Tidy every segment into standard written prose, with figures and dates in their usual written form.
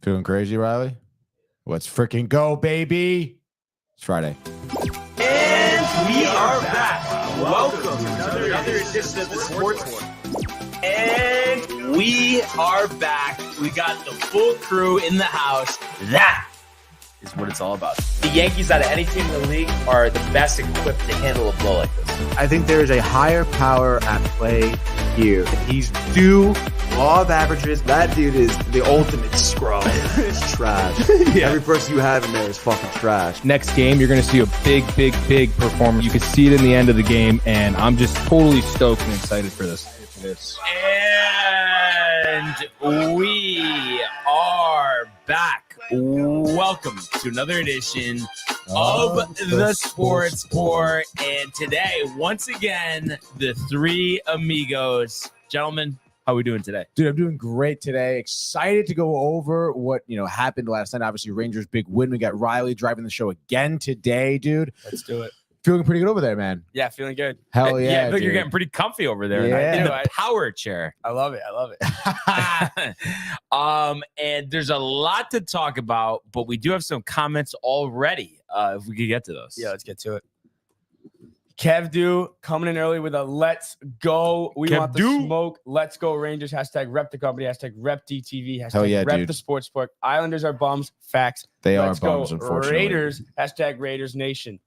Feeling crazy, Riley? Let's freaking go, baby. It's Friday. And we are back. Welcome to another edition of the Sports War. And we are back. We got the full crew in the house. That is what it's all about. The Yankees, out of any team in the league, are the best equipped to handle a blow like this. I think there is a higher power at play here. He's due law of averages. That dude is the ultimate scrub. It's trash. Yeah. Every person you have in there is fucking trash. Next game, you're going to see a big performance. You can see it in the end of the game, and I'm just totally stoked and excited for this. And we are back. Welcome to another edition of the Sports Pour. And today, once again, the three amigos. Gentlemen, how are we doing today? Dude, I'm doing great today. Excited to go over what, happened last night. Obviously, Rangers' big win. We got Riley driving the show again today, dude. Let's do it. Feeling pretty good over there, man. Yeah, feeling good. Hell yeah. I think you're getting pretty comfy over there in the power chair. I love it. And there's a lot to talk about, but we do have some comments already. If we could get to those. Yeah, let's get to it. Kev Do coming in early with a let's go. We want the smoke. Let's go Rangers. Hashtag rep the company. Hashtag rep DTV. Hashtag rep the sports book. Islanders are bums. Facts. They let's are bums, go unfortunately. Raiders. Hashtag Raiders Nation.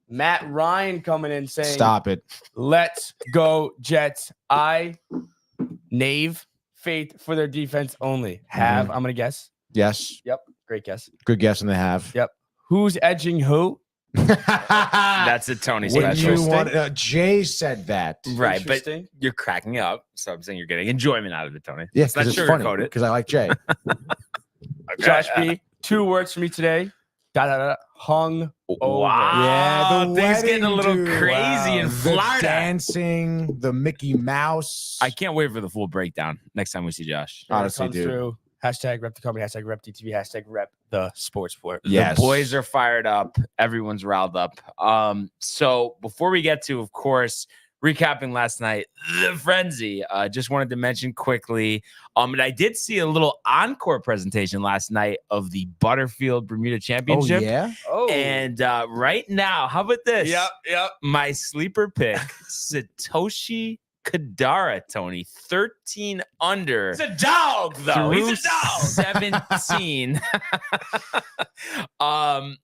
Matt Ryan coming in saying, stop it. Let's go Jets. Nave faith for their defense only. I'm going to guess. Yes. Yep. Great guess. Good guess, and they have. Yep. Who's edging who? That's a Tony special. Jay said that. Right, but you're cracking up, so I'm saying you're getting enjoyment out of it, Tony. Yes, yeah, it's funny because I like Jay. Josh B, 2 words for me today. Hung over. Wow. Yeah, the things wedding, getting a little dude. crazy in Florida. The dancing, the Mickey Mouse. I can't wait for the full breakdown next time we see Josh. Honestly, dude. Through. Hashtag rep the company. Hashtag rep DTV. Hashtag rep the sports sport. Yes. The boys are fired up. Everyone's riled up. So before we get to, of course, recapping last night, the frenzy, just wanted to mention quickly. And I did see a little encore presentation last night of the Butterfield Bermuda Championship. Oh, yeah? Oh. And right now, how about this? Yep. My sleeper pick, Satoshi Kadara, Tony, 13 under. He's a dog, though. He's a dog. 17. And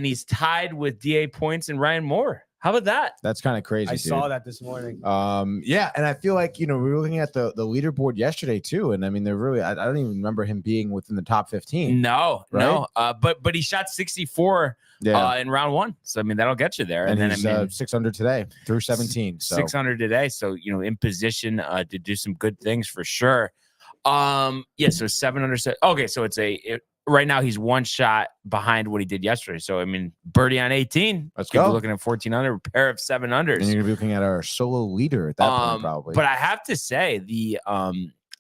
he's tied with DA Points and Ryan Moore. How about that? That's kind of crazy. I saw that this morning. Yeah, and I feel like we were looking at the leaderboard yesterday too, and I mean they're really. I don't even remember him being within the top 15. No. But he shot 64 in round 1, so I mean that'll get you there. And then he's 6 under today through 17. So. 600 today, so in position to do some good things for sure. So 7 under. Okay, so right now he's 1 shot behind what he did yesterday. So I mean, birdie on 18. Let's go. Be looking at 14 under, a pair of 7 unders. And you're gonna be looking at our solo leader at that point, probably. But I have to say the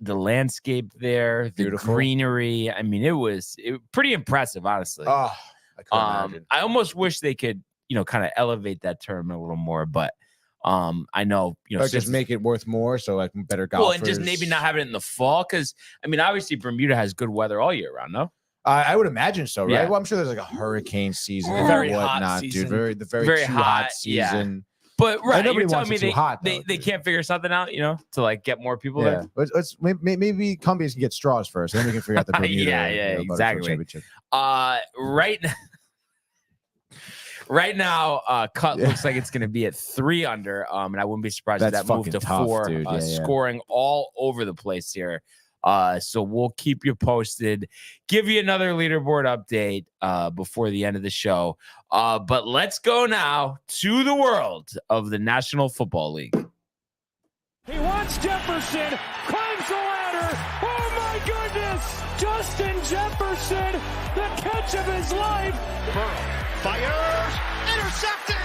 landscape there, the greenery. I mean, it was pretty impressive, honestly. Oh, I couldn't imagine. I almost wish they could, kind of elevate that tournament a little more, but. I know, just make it worth more, so like better golfers. Well, and just maybe not have it in the fall, because I mean, obviously Bermuda has good weather all year round, no? I would imagine so, right? Yeah. Well, I'm sure there's like a hurricane season, very and hot whatnot, season. dude. Very too hot season. Yeah. But right, nobody you're telling me they can't figure something out, to like get more people there. Let's maybe Columbia's can get straws first, and then we can figure out the Bermuda. Exactly. Right now, cut looks like it's going to be at 3 under, and I wouldn't be surprised if that moved to tough, 4. Dude. Scoring all over the place here. So we'll keep you posted. Give you another leaderboard update before the end of the show. But let's go now to the world of the National Football League. He wants Jefferson, climbs the ladder. Oh my goodness! Justin Jefferson, the catch of his life. Burrow fires, intercepted,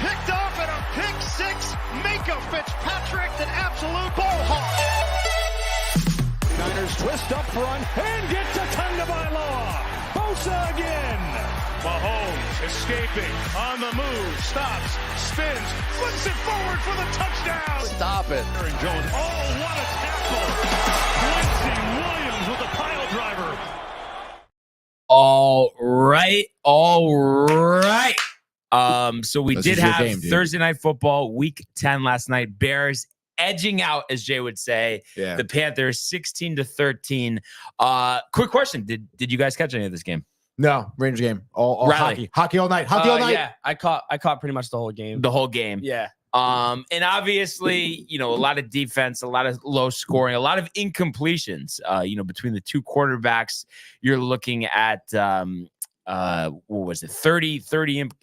picked off at a pick 6. Minka Fitzpatrick, an absolute ball hawk. Niners twist up front and get to Tagovailoa. Bosa again. Mahomes escaping on the move, stops, spins, flips it forward for the touchdown. Stop it. Aaron Jones. Oh, what a tackle. Quincy Williams with a pile So we did have Thursday Night Football, Week 10 last night. Bears edging out, as Jay would say, the Panthers 16-13. Quick question: Did you guys catch any of this game? No, Rangers game. All hockey all night. Hockey all night. Yeah, I caught pretty much the whole game. The whole game. Yeah. And obviously, a lot of defense, a lot of low scoring, a lot of incompletions. Between the two quarterbacks, you're looking at what was it? 30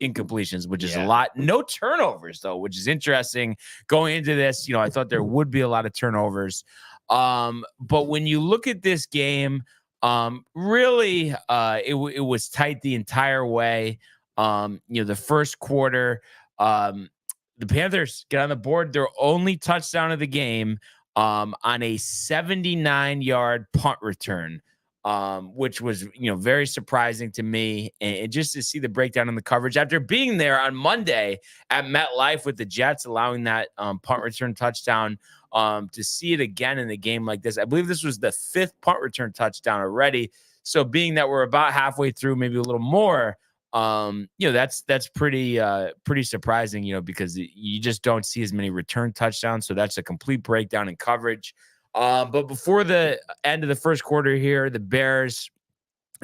incompletions, which is a lot. No turnovers though, which is interesting. Going into this, I thought there would be a lot of turnovers. But when you look at this game, really, it was tight the entire way. The first quarter, the Panthers get on the board, their only touchdown of the game, on a 79-yard punt return, which was, very surprising to me. And just to see the breakdown in the coverage after being there on Monday at MetLife with the Jets, allowing that punt return touchdown, to see it again in a game like this. I believe this was the 5th punt return touchdown already. So being that we're about halfway through, maybe a little more, that's pretty surprising, because you just don't see as many return touchdowns. So that's a complete breakdown in coverage. But before the end of the first quarter here, the Bears,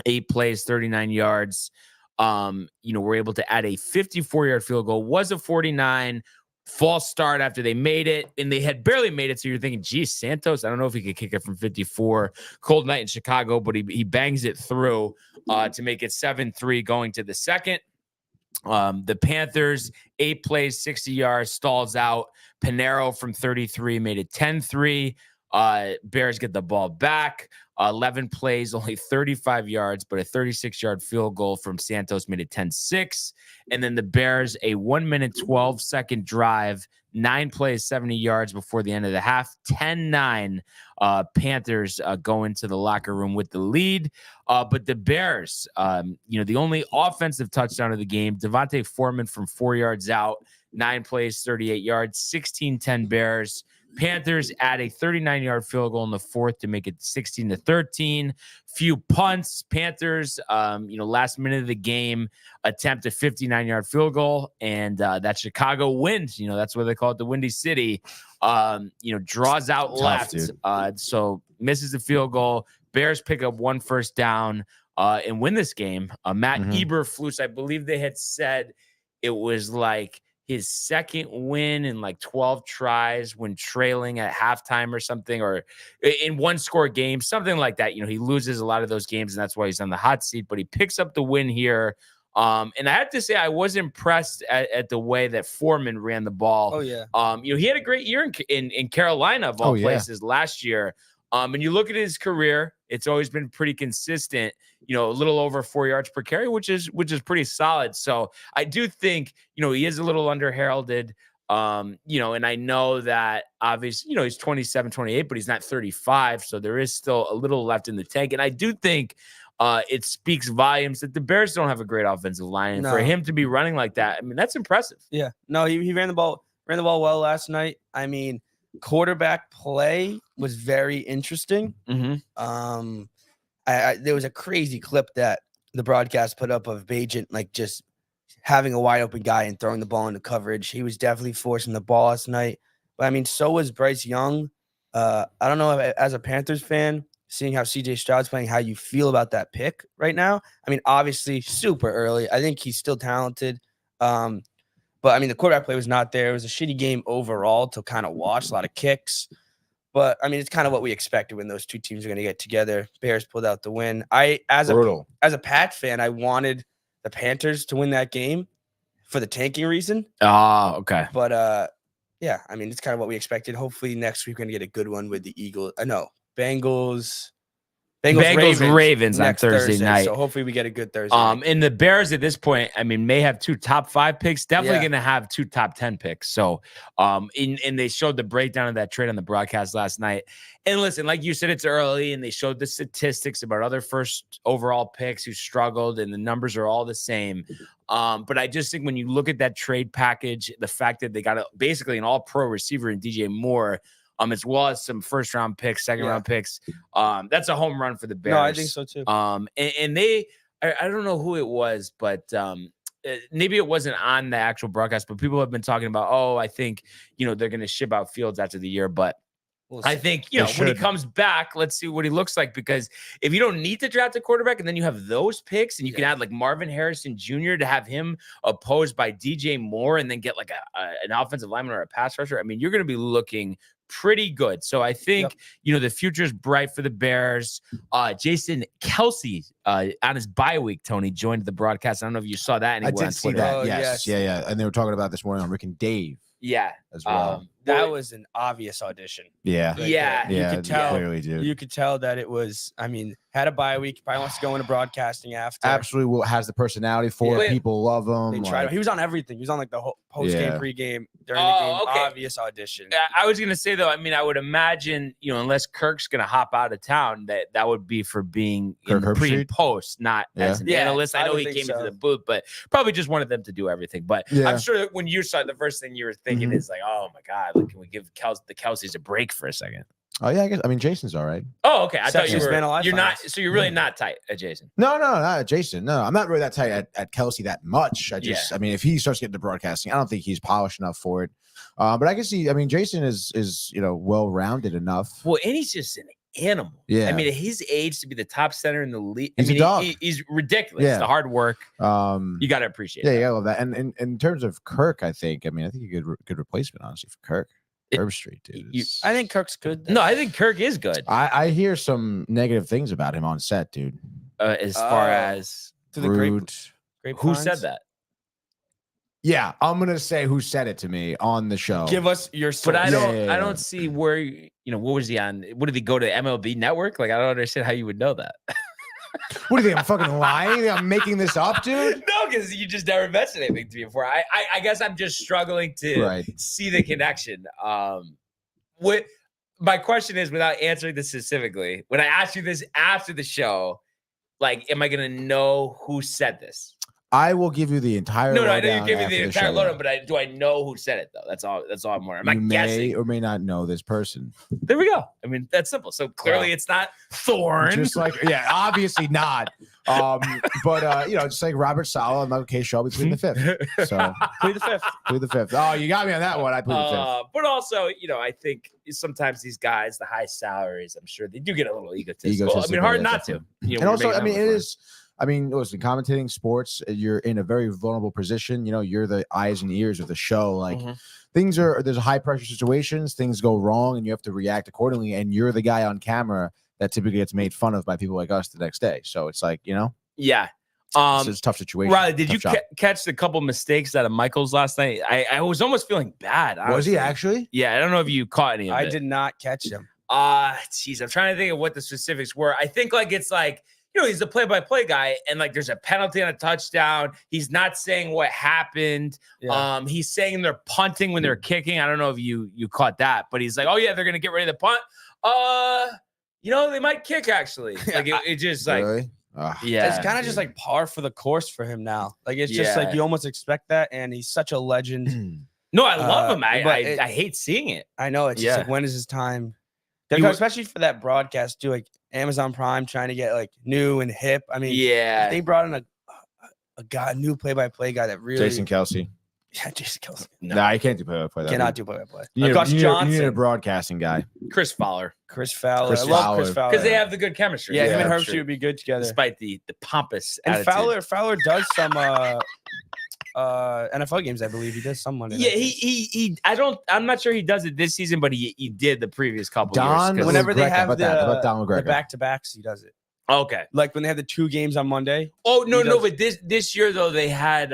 8 plays, 39 yards, were able to add a 54-yard field goal. Was a 49. False start after they made it, and they had barely made it. So you're thinking, geez, Santos, I don't know if he could kick it from 54. Cold night in Chicago, but he bangs it through to make it 7-3 going to the second. The Panthers, 8 plays, 60 yards, stalls out. Pinero from 33 made it 10-3. Bears get the ball back. 11 plays, only 35 yards, but a 36-yard field goal from Santos made it 10-6. And then the Bears, a 1-minute, 12-second drive, 9 plays, 70 yards before the end of the half, 10-9. Panthers go into the locker room with the lead. But the Bears, the only offensive touchdown of the game, Devontae Foreman from 4 yards out, 9 plays, 38 yards, 16-10 Bears. Panthers add a 39-yard field goal in the fourth to make it 16-13. Few punts. Panthers, last minute of the game, attempt a 59-yard field goal, and that Chicago wind, that's what they call it, the Windy City, draws out left. So misses the field goal. Bears pick up 1 first down and win this game. Matt Eberflus, I believe they had said it was like his second win in like 12 tries when trailing at halftime or something, or in 1-score games, something like that. He loses a lot of those games, and that's why he's on the hot seat, but he picks up the win here. And I have to say, I was impressed at the way that Foreman ran the ball. Oh, yeah. He had a great year in Carolina, of all places, last year. And you look at his career, it's always been pretty consistent, a little over 4 yards per carry, which is pretty solid. So I do think, he is a little underheralded, and I know that obviously, he's 27, 28, but he's not 35. So there is still a little left in the tank. And I do think it speaks volumes that the Bears don't have a great offensive line. And for him to be running like that, I mean, that's impressive. Yeah. No, he ran the ball well last night. I mean, quarterback play was very interesting. There was a crazy clip that the broadcast put up of Bajent just having a wide open guy and throwing the ball into coverage. He was definitely forcing the ball last night. But I mean, so was Bryce Young. I don't know, as a Panthers fan, seeing how CJ Stroud's playing, how you feel about that pick right now. I mean, obviously super early. I think he's still talented. But, I mean, the quarterback play was not there. It was a shitty game overall to kind of watch, a lot of kicks. But, I mean, it's kind of what we expected when those two teams are going to get together. Bears pulled out the win. As a Pat fan, I wanted the Panthers to win that game for the tanking reason. Oh, okay. But, yeah, I mean, it's kind of what we expected. Hopefully next week we're going to get a good one with the Eagles. Bengals, Ravens on Thursday night. So hopefully we get a good Thursday. And the Bears at this point, I mean, may have 2 top 5 picks, definitely going to have 2 top 10 picks. So, and they showed the breakdown of that trade on the broadcast last night. And listen, like you said, it's early, and they showed the statistics about other first overall picks who struggled, and the numbers are all the same. But I just think when you look at that trade package, the fact that they got basically an all-pro receiver in DJ Moore, as well as some first-round picks, second-round picks. That's a home run for the Bears. No, I think so too. And they, I don't know who it was, but maybe it wasn't on the actual broadcast, but people have been talking about, oh, I think, they're going to ship out Fields after the year. But I think, when he comes back, let's see what he looks like, because if you don't need to draft a quarterback and then you have those picks and you can add like Marvin Harrison Jr. to have him opposed by DJ Moore and then get like an offensive lineman or a pass rusher, I mean, you're going to be looking pretty good. So I think, the future is bright for the Bears. Jason Kelsey on his bye week, Tony, joined the broadcast. I don't know if you saw that anywhere on Twitter. I did see that. Yes. Yeah. And they were talking about this morning on Rick and Dave. Yeah. As well. That was an obvious audition. Yeah. You could tell. Clearly, dude. You could tell that it was, had a bye week. Probably wants to go into broadcasting after. Absolutely has the personality for it. People love him. They tried. He was on everything. He was on like the whole post-game, pre-game, during the game. Okay. Obvious audition. I was going to say, though, I would imagine, unless Kirk's going to hop out of town, that would be for being in pre and post, not as an analyst. I know he came into the booth, but probably just wanted them to do everything. But I'm sure that when you saw it, the first thing you were thinking is like, oh, my God, can we give the Kelseys a break for a second? Oh yeah, I guess. Jason's all right. Oh, okay. I thought you were. You're not. So you're really not tight at Jason. No, not Jason. No, I'm not really that tight at Kelsey that much. If he starts getting to broadcasting, I don't think he's polished enough for it. But I can see. Jason is well rounded enough. Well, and he's just an animal. Yeah. At his age to be the top center in the league. He's a dog. He's ridiculous. Yeah. The hard work. You got to appreciate. Yeah, I love that. And in terms of Kirk, I think a good replacement, honestly, for Kirk. Street, dude. I think Kirk's good. No, I think Kirk is good. I hear some negative things about him on set, dude. As far as to the great who said that? Yeah, I'm gonna say who said it to me on the show. Give us your source. But I don't see where what was he on? What did he go to MLB Network? Like I don't understand how you would know that. What do you think? I'm fucking lying? I'm making this up, dude? No, because you just never mentioned anything to me before. I guess I'm just struggling to see the connection. What my question is, without answering this specifically, when I ask you this after the show, like, am I gonna know who said this? I will give you the entire. No, I know you give me the entire lowdown, but do I know who said it though? That's all I'm wondering. I'm not guessing. May or may not know this person. There we go. That's simple. So clearly it's not Thorne. Just like obviously not. But just like Robert Saleh and Michael K. Shelby plead the fifth. So plead the fifth. Plead the fifth. Oh, you got me on that one. I plead the fifth. But also, I think sometimes these guys, the high salaries, I'm sure they do get a little egotistical. Hard not to. And also, it is. Listen, commentating sports, you're in a very vulnerable position. You're the eyes and ears of the show. Like there's high pressure situations, things go wrong, and you have to react accordingly. And you're the guy on camera that typically gets made fun of by people like us the next day. So it's like, yeah. It's a tough situation. Riley, did you catch the couple mistakes out of Michael's last night? I was almost feeling bad. Honestly. Was he actually? Yeah, I don't know if you caught any of it. I did not catch him. Jeez, I'm trying to think of what the specifics were. I think it's like, he's the play-by-play guy, and there's a penalty on a touchdown. He's not saying what happened. Yeah. He's saying they're punting when they're kicking. I don't know if you caught that, but he's like, oh yeah, they're gonna get ready to punt. They might kick actually. Like it just like, really? It's kind of just like par for the course for him now. Like it's just like you almost expect that, and he's such a legend. No, I love him. I hate seeing it. I know it's just like, when is his time? Especially for that broadcast too, like Amazon Prime trying to get like new and hip. They brought in a new play-by-play guy that really Jason Kelsey. Yeah, Jason Kelsey. No, you can't do play-by-play. Cannot do play-by-play. Gus Johnson. You need a broadcasting guy. Chris Fowler. I love Chris Fowler because they have the good chemistry. Yeah, him and Herbstreit would be good together, despite the pompous. And attitude. Fowler does some NFL games, I believe. He does someone. Yeah, I'm not sure he does it this season, but he did the previous couple years. Whenever they have the back-to-backs, he does it. Okay. Like when they had the 2 games on Monday. Oh, no, but this year though they had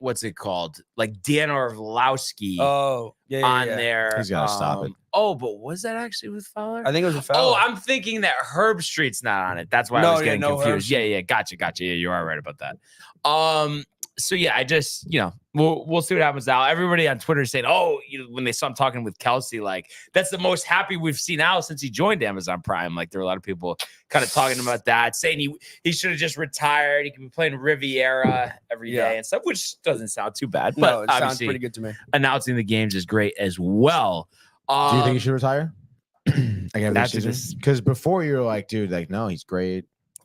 what's it called? Like Dan Orlovsky on there. He's got to stop it. Oh, but was that actually with Fowler? I think it was with Fowler. Oh, I'm thinking that Herbstreit's not on it. That's why I was getting confused. Yeah, gotcha. Yeah, you are right about that. So yeah, I just, we'll see what happens now. Everybody on Twitter is saying, when they saw him talking with Kelsey, like that's the most happy we've seen Al since he joined Amazon Prime. Like there are a lot of people kind of talking about that, saying he should have just retired. He could be playing Riviera every day and stuff, which doesn't sound too bad. But no, it sounds pretty good to me. Announcing the games is great as well. Do you think he should retire? Because before you're like, dude, like no, he's great.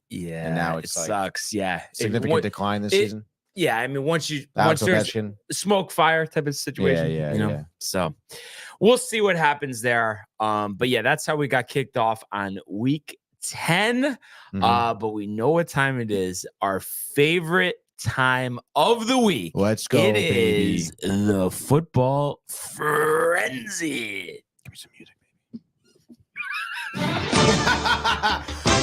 Yeah, and now it's sucks. Yeah, significant decline this season. Yeah, I mean, once there's smoke fire type of situation, yeah. So we'll see what happens there. But yeah, that's how we got kicked off on week 10. But we know what time it is. Our favorite time of the week. Let's go, It baby. is the football frenzy. Give me some music, baby.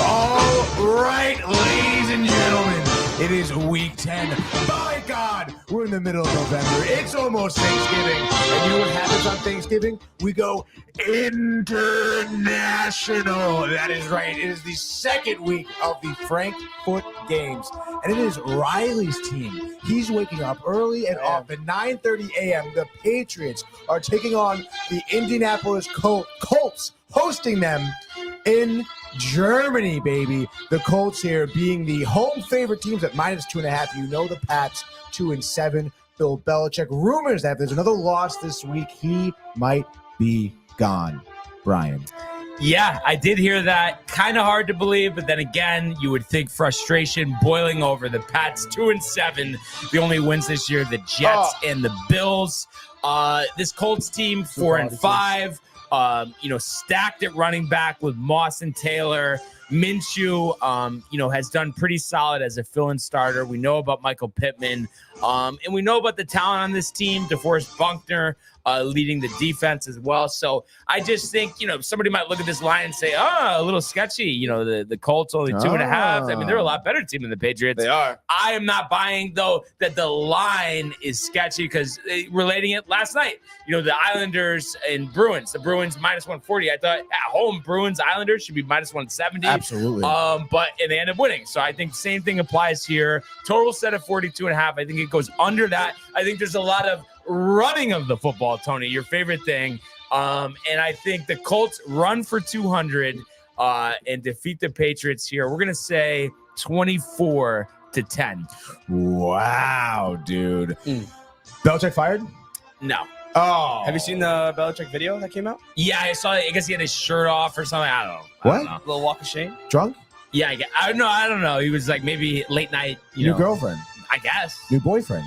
All right, ladies and gentlemen, it is week 10. My God, we're in the middle of November. It's almost Thanksgiving. And you know what happens on Thanksgiving? We go international. That is right. It is the second week of the Frankfurt Games. And it is Riley's team. He's waking up early and off at 9:30 a.m. The Patriots are taking on the Indianapolis Colts, hosting them in Germany, baby. The Colts here being the home favorite teams at -2.5. You know the Pats, 2-7. Bill Belichick. Rumors that if there's another loss this week, he might be gone. Brian. Yeah, I did hear that. Kind of hard to believe, but then again, you would think frustration boiling over. The Pats 2-7. The only wins this year, the Jets and the Bills. This Colts team 4-5. Stacked at running back with Moss and Taylor. Minshew, has done pretty solid as a fill-in starter. We know about Michael Pittman, and we know about the talent on this team. DeForest Buckner leading the defense as well. So I just think, somebody might look at this line and say, a little sketchy. The Colts only 2.5. I mean, they're a lot better team than the Patriots. They are. I am not buying, though, that the line is sketchy because relating it last night, the Islanders and Bruins. The Bruins -140. I thought at home, Bruins Islanders should be -170. Absolutely. And they end up winning. So I think same thing applies here. Total set of 42.5. I think it goes under that. I think there's a lot of running of the football, Tony, your favorite thing. And I think the Colts run for 200 and defeat the Patriots here. We're going to say 24-10. Wow, dude. Belichick fired? No. Oh. Have you seen the Belichick video that came out? Yeah, I saw it. I guess he had his shirt off or something. I don't know. What? A little walk of shame? Drunk? Yeah, I don't know. He was like maybe late night. New girlfriend? I guess. New boyfriend?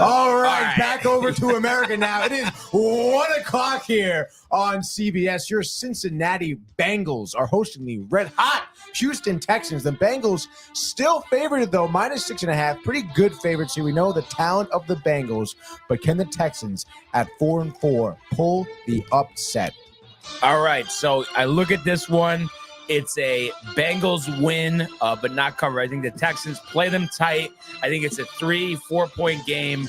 All right, back over to America now. It is 1 o'clock here on CBS. Your Cincinnati Bengals are hosting the red-hot Houston Texans. The Bengals still favored, though, -6.5. Pretty good favorites here. We know the talent of the Bengals, but can the Texans at 4-4 pull the upset? All right, so I look at this one. It's a Bengals win, but not cover. I think the Texans play them tight. I think it's a 3-4 point game.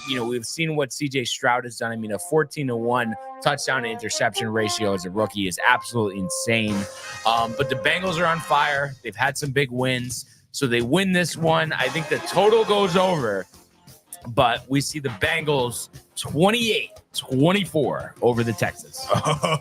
We've seen what CJ Stroud has done. I mean, a 14-1 touchdown to interception ratio as a rookie is absolutely insane. But the Bengals are on fire. They've had some big wins. So they win this one. I think the total goes over. But we see the Bengals 28-24 over the Texans.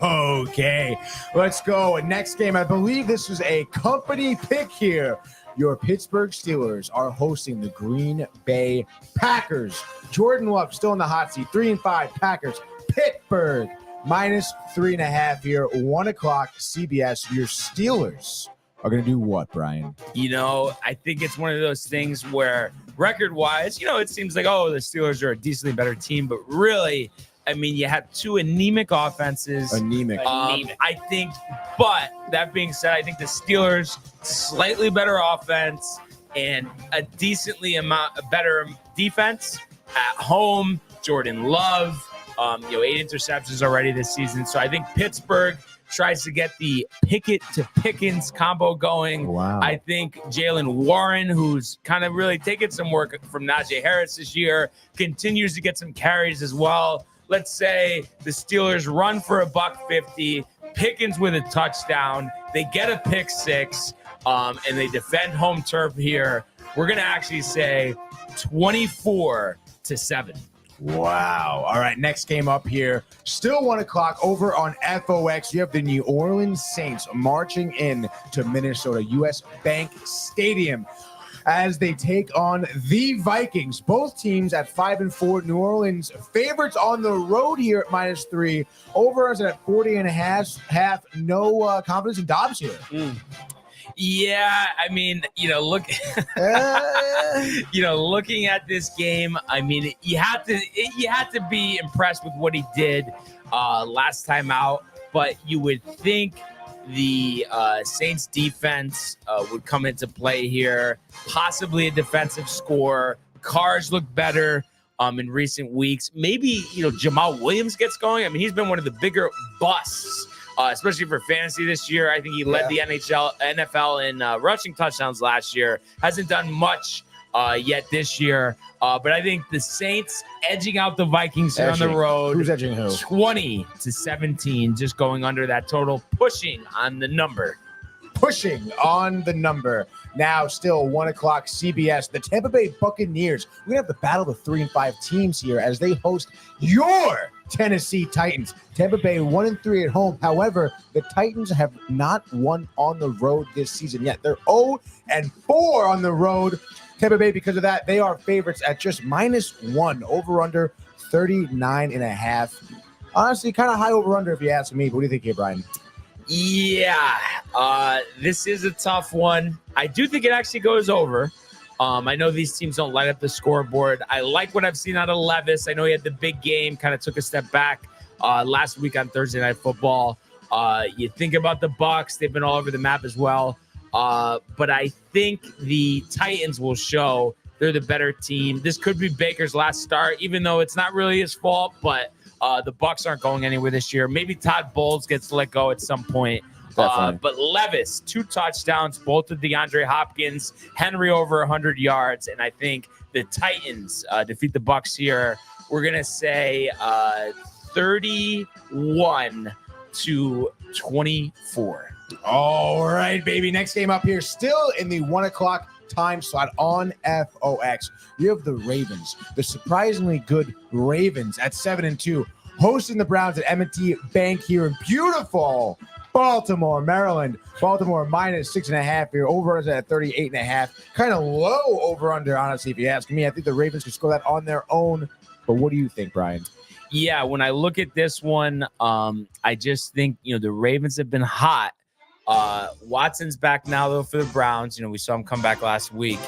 Okay, let's go. Next game, I believe this was a company pick here. Your Pittsburgh Steelers are hosting the Green Bay Packers. Jordan Love still in the hot seat. 3-5 Packers. Pittsburgh -3.5 here. 1 o'clock CBS. Your Steelers are going to do what, Brian? I think it's one of those things where record-wise, it seems like, the Steelers are a decently better team. But really, I mean, you have two anemic offenses. Anemic. I think, but that being said, I think the Steelers, slightly better offense and a decently better defense at home. Jordan Love, 8 interceptions already this season. So I think Pittsburgh tries to get the Pickett to Pickens combo going. Wow. I think Jalen Warren, who's kind of really taken some work from Najee Harris this year, continues to get some carries as well. Let's say the Steelers run for $150, Pickens with a touchdown, they get a pick six, and they defend home turf here. We're going to actually say 24-7. Wow. All right, next game up here. Still 1 o'clock over on FOX. You have the New Orleans Saints marching in to Minnesota US Bank Stadium as they take on the Vikings. Both teams at 5-4. New Orleans favorites on the road here at -3. Over is at 40.5. No confidence in Dobbs here. Yeah, I mean, look, looking at this game, I mean, you have to be impressed with what he did last time out. But you would think the Saints defense would come into play here, possibly a defensive score. Carrs look better in recent weeks. Maybe, Jamal Williams gets going. I mean, he's been one of the bigger busts, especially for fantasy this year. I think he led the NFL in rushing touchdowns last year. Hasn't done much yet this year. But I think the Saints edging out the Vikings here on the road. Who's edging who? 20-17, just going under that total, pushing on the number. Now still 1 o'clock CBS. The Tampa Bay Buccaneers. We're going to have the battle of 3 and 5 teams here as they host your Tennessee Titans. Tampa Bay 1-3 at home. However, the Titans have not won on the road this season yet. They're 0-4 on the road. Tampa Bay, because of that, they are favorites at just -1. Over-under 39.5. Honestly, kind of high over-under if you ask me. But what do you think here, Brian? Yeah, this is a tough one. I do think it actually goes over. I know these teams don't light up the scoreboard. I like what I've seen out of Levis. I know he had the big game, kind of took a step back last week on Thursday Night Football. You think about the Bucs; they've been all over the map as well. But I think the Titans will show they're the better team. This could be Baker's last start, even though it's not really his fault. But the Bucs aren't going anywhere this year. Maybe Todd Bowles gets let go at some point. But Levis, 2 touchdowns, both of DeAndre Hopkins, Henry over 100 yards, and I think the Titans defeat the Bucs here. We're gonna say 31-24. All right, baby. Next game up here, still in the 1 o'clock time slot on FOX. You have the Ravens, the surprisingly good Ravens at 7-2, hosting the Browns at M&T Bank here in beautiful Baltimore, Maryland. Baltimore -6.5 here. Over is at 38.5. Kind of low over under, honestly, if you ask me. I think the Ravens could score that on their own. But what do you think, Brian? Yeah, when I look at this one, I just think, the Ravens have been hot. Watson's back now, though, for the Browns. We saw him come back last week.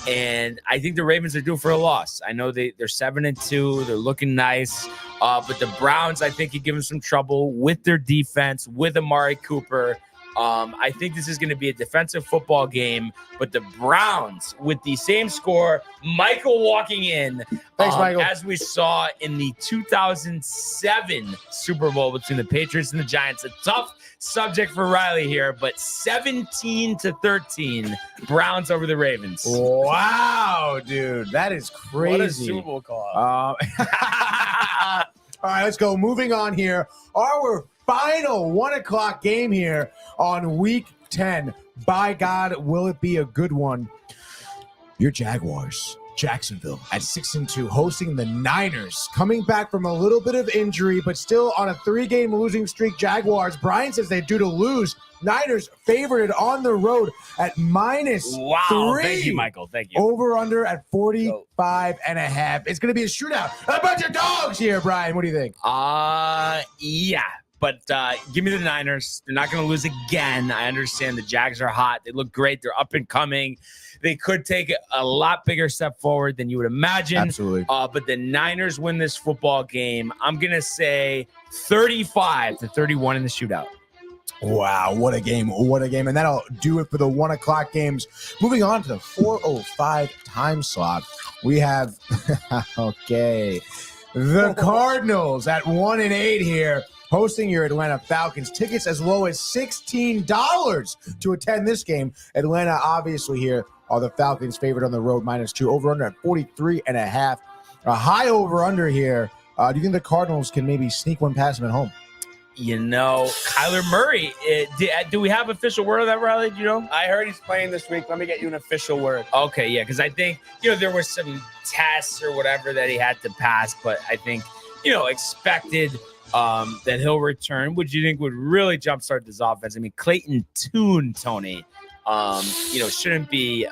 And I think the Ravens are due for a loss. I know they're 7-2. They're looking nice. But the Browns, I think, could give them some trouble with their defense, with Amari Cooper. I think this is going to be a defensive football game. But the Browns, with the same score, Michael walking in. Thanks, Michael. As we saw in the 2007 Super Bowl between the Patriots and the Giants. A tough subject for Riley here, but 17-13, Browns over the Ravens. Wow, dude, that is crazy. What a Super Bowl call. All right, let's go. Moving on here. Our final 1 o'clock game here on Week 10. By God, will it be a good one? Your Jaguars. Jacksonville at 6-2, hosting the Niners, coming back from a little bit of injury, but still on a 3-game losing streak. Jaguars, Brian says they're due to lose. Niners favored on the road at -3. Wow, thank you, Michael. Thank you. Over under at 45.5. It's going to be a shootout. A bunch of dogs here, Brian. What do you think? Yeah. But give me the Niners. They're not going to lose again. I understand the Jags are hot. They look great. They're up and coming. They could take a lot bigger step forward than you would imagine. Absolutely. But the Niners win this football game. I'm going to say 35-31 in the shootout. Wow, what a game. What a game. And that'll do it for the 1 o'clock games. Moving on to the 4:05 time slot. We have, the Cardinals at 1-8 here, hosting your Atlanta Falcons. Tickets as low as $16 to attend this game. Atlanta, obviously, here are the Falcons favored on the road, -2. Over-under at 43.5. A high over-under here. Do you think the Cardinals can maybe sneak one past them at home? Kyler Murray, do we have official word of that, Riley? Do you know? I heard he's playing this week. Let me get you an official word. Okay, yeah, because I think, there were some tests or whatever that he had to pass, but I think, expected that he'll return, which you think would really jumpstart this offense. I mean, Clayton Tune, Tony, shouldn't be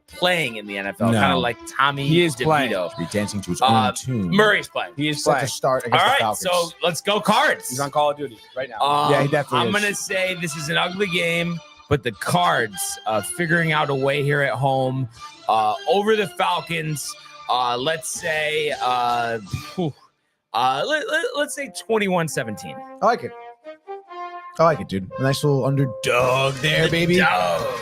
playing in the NFL. No. Kind of like Tommy He is DeVito. playing. Should be dancing to his own tune. Murray's playing. He is Set playing. to start All against the right, Falcons. so let's go Cards. He's on Call of Duty right now. Yeah, he definitely I'm is. going to say this is an ugly game. but the Cards figuring out a way here at home over the Falcons. Let's say let's say 21-17. I like it. I like it, dude. A nice little underdog there, baby.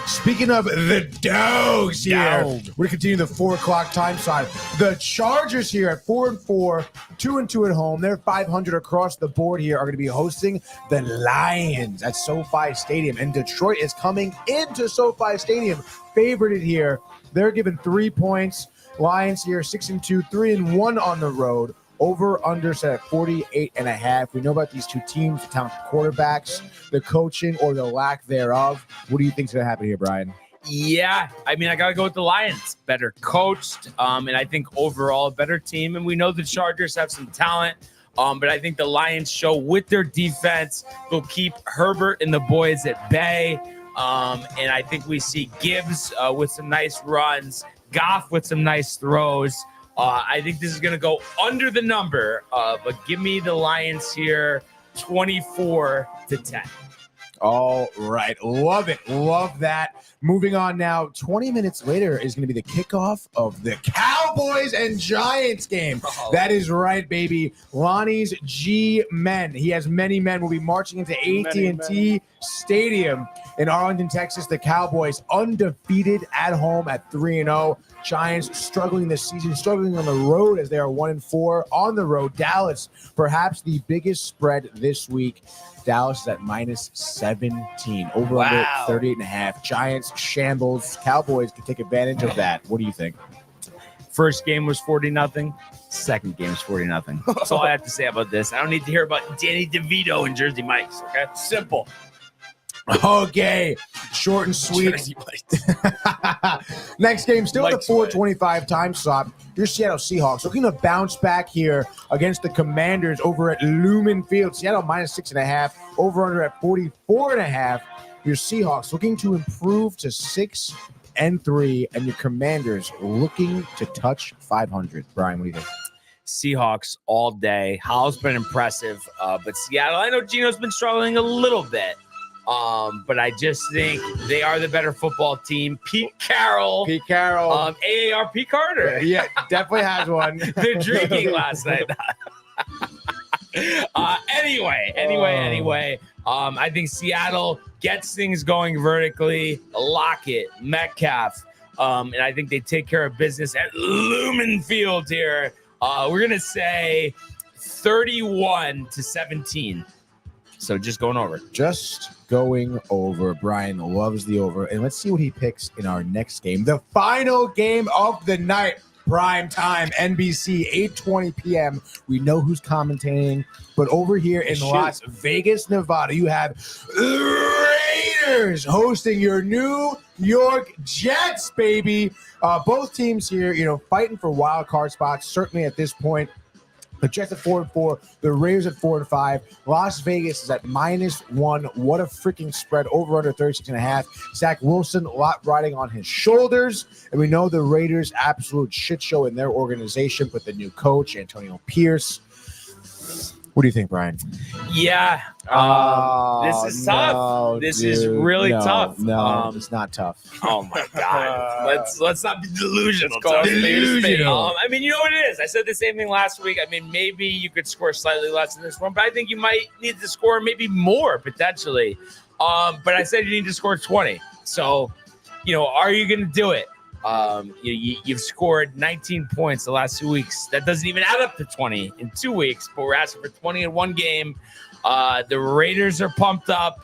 Speaking of the dogs here, we're continue the 4:00 time slot. The Chargers here at 4-4, 2-2 at home. They're 500 across the board here. Are going to be hosting the Lions at SoFi Stadium, and Detroit is coming into SoFi Stadium, favorited here. They're given 3 points. Lions here 6-2, 3-1 on the road. Over under set at 48.5. We know about these two teams, the talented quarterbacks, the coaching or the lack thereof. What do you think's going to happen here, Brian? Yeah, I mean, I got to go with the Lions. Better coached, and I think overall a better team. And we know the Chargers have some talent, but I think the Lions show with their defense, they'll keep Herbert and the boys at bay. And I think we see Gibbs with some nice runs, Goff with some nice throws. I think this is going to go under the number, but give me the Lions here 24-10. All right. Love it. Love that. Moving on now. 20 minutes later is going to be the kickoff of the Cowboys and Giants game. That is right, baby. Lonnie's G-Men. He has many men. Will be marching into AT&T Stadium in Arlington, Texas. The Cowboys undefeated at home at 3-0. Giants struggling this season, struggling on the road as they are 1-4 on the road. Dallas, perhaps the biggest spread this week. Dallas is at -17, over under 38.5. Giants shambles. Cowboys can take advantage of that. What do you think? First game was 40-0. Second game is 40-0. That's all I have to say about this. I don't need to hear about Danny DeVito and Jersey Mike's. Okay, simple. Okay, short and sweet. Next game, still at the 4:25 time slot. Your Seattle Seahawks looking to bounce back here against the Commanders over at Lumen Field. Seattle -6.5, over under at 44.5. Your Seahawks looking to improve to 6-3, and your Commanders looking to touch 500. Brian, what do you think? Seahawks all day. Howell's been impressive, but Seattle, I know Gino's been struggling a little bit. But I just think they are the better football team. Pete Carroll. AARP Carter. Yeah, definitely has one. They're drinking last night. Anyway. I think Seattle gets things going vertically. Lockett, Metcalf. And I think they take care of business at Lumen Field here. We're going to say 31-17. So just going over. Just going over. Brian loves the over. And let's see what he picks in our next game. The final game of the night. Prime time, NBC, 8:20 p.m. We know who's commentating. But over here in Las Vegas, Nevada, you have the Raiders hosting your New York Jets, baby. Both teams here, fighting for wild card spots, certainly at this point. The Jets at 4-4, the Raiders at 4-5. Las Vegas is at -1. What a freaking spread. Over under 36.5. Zach Wilson, a lot riding on his shoulders. And we know the Raiders, absolute shit show in their organization with the new coach, Antonio Pierce. What do you think, Brian? Yeah. This is tough. This is really tough. No, it's not tough. Oh my God. Let's not be delusional. Delusional. I mean, you know what it is. I said the same thing last week. I mean, maybe you could score slightly less in this one, but I think you might need to score maybe more potentially. But I said you need to score 20. So, are you going to do it? You've scored 19 points the last 2 weeks. That doesn't even add up to 20 in 2 weeks, but we're asking for 20 in one game. The Raiders are pumped up.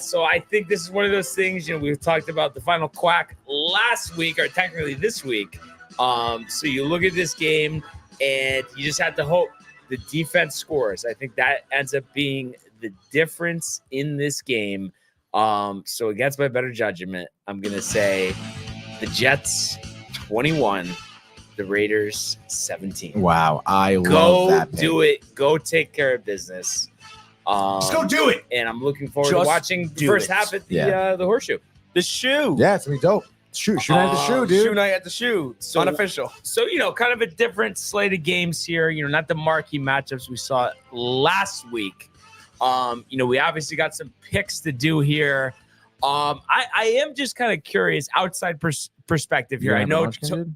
So I think this is one of those things, we've talked about the final quack last week, or technically this week. So you look at this game and you just have to hope the defense scores. I think that ends up being the difference in this game. So against my better judgment, I'm going to say the Jets 21, the Raiders 17. Wow, I love that. Go do it. Go take care of business. Just go do it. And I'm looking forward to watching the first half at the Horseshoe. The shoe. Yeah, it's going to be dope. Shoe night at the shoe, dude. Shoe night at the shoe. So, unofficial. So, kind of a different slate of games here. Not the marquee matchups we saw last week. We obviously got some picks to do here. I am just kind of curious outside perspective here. I know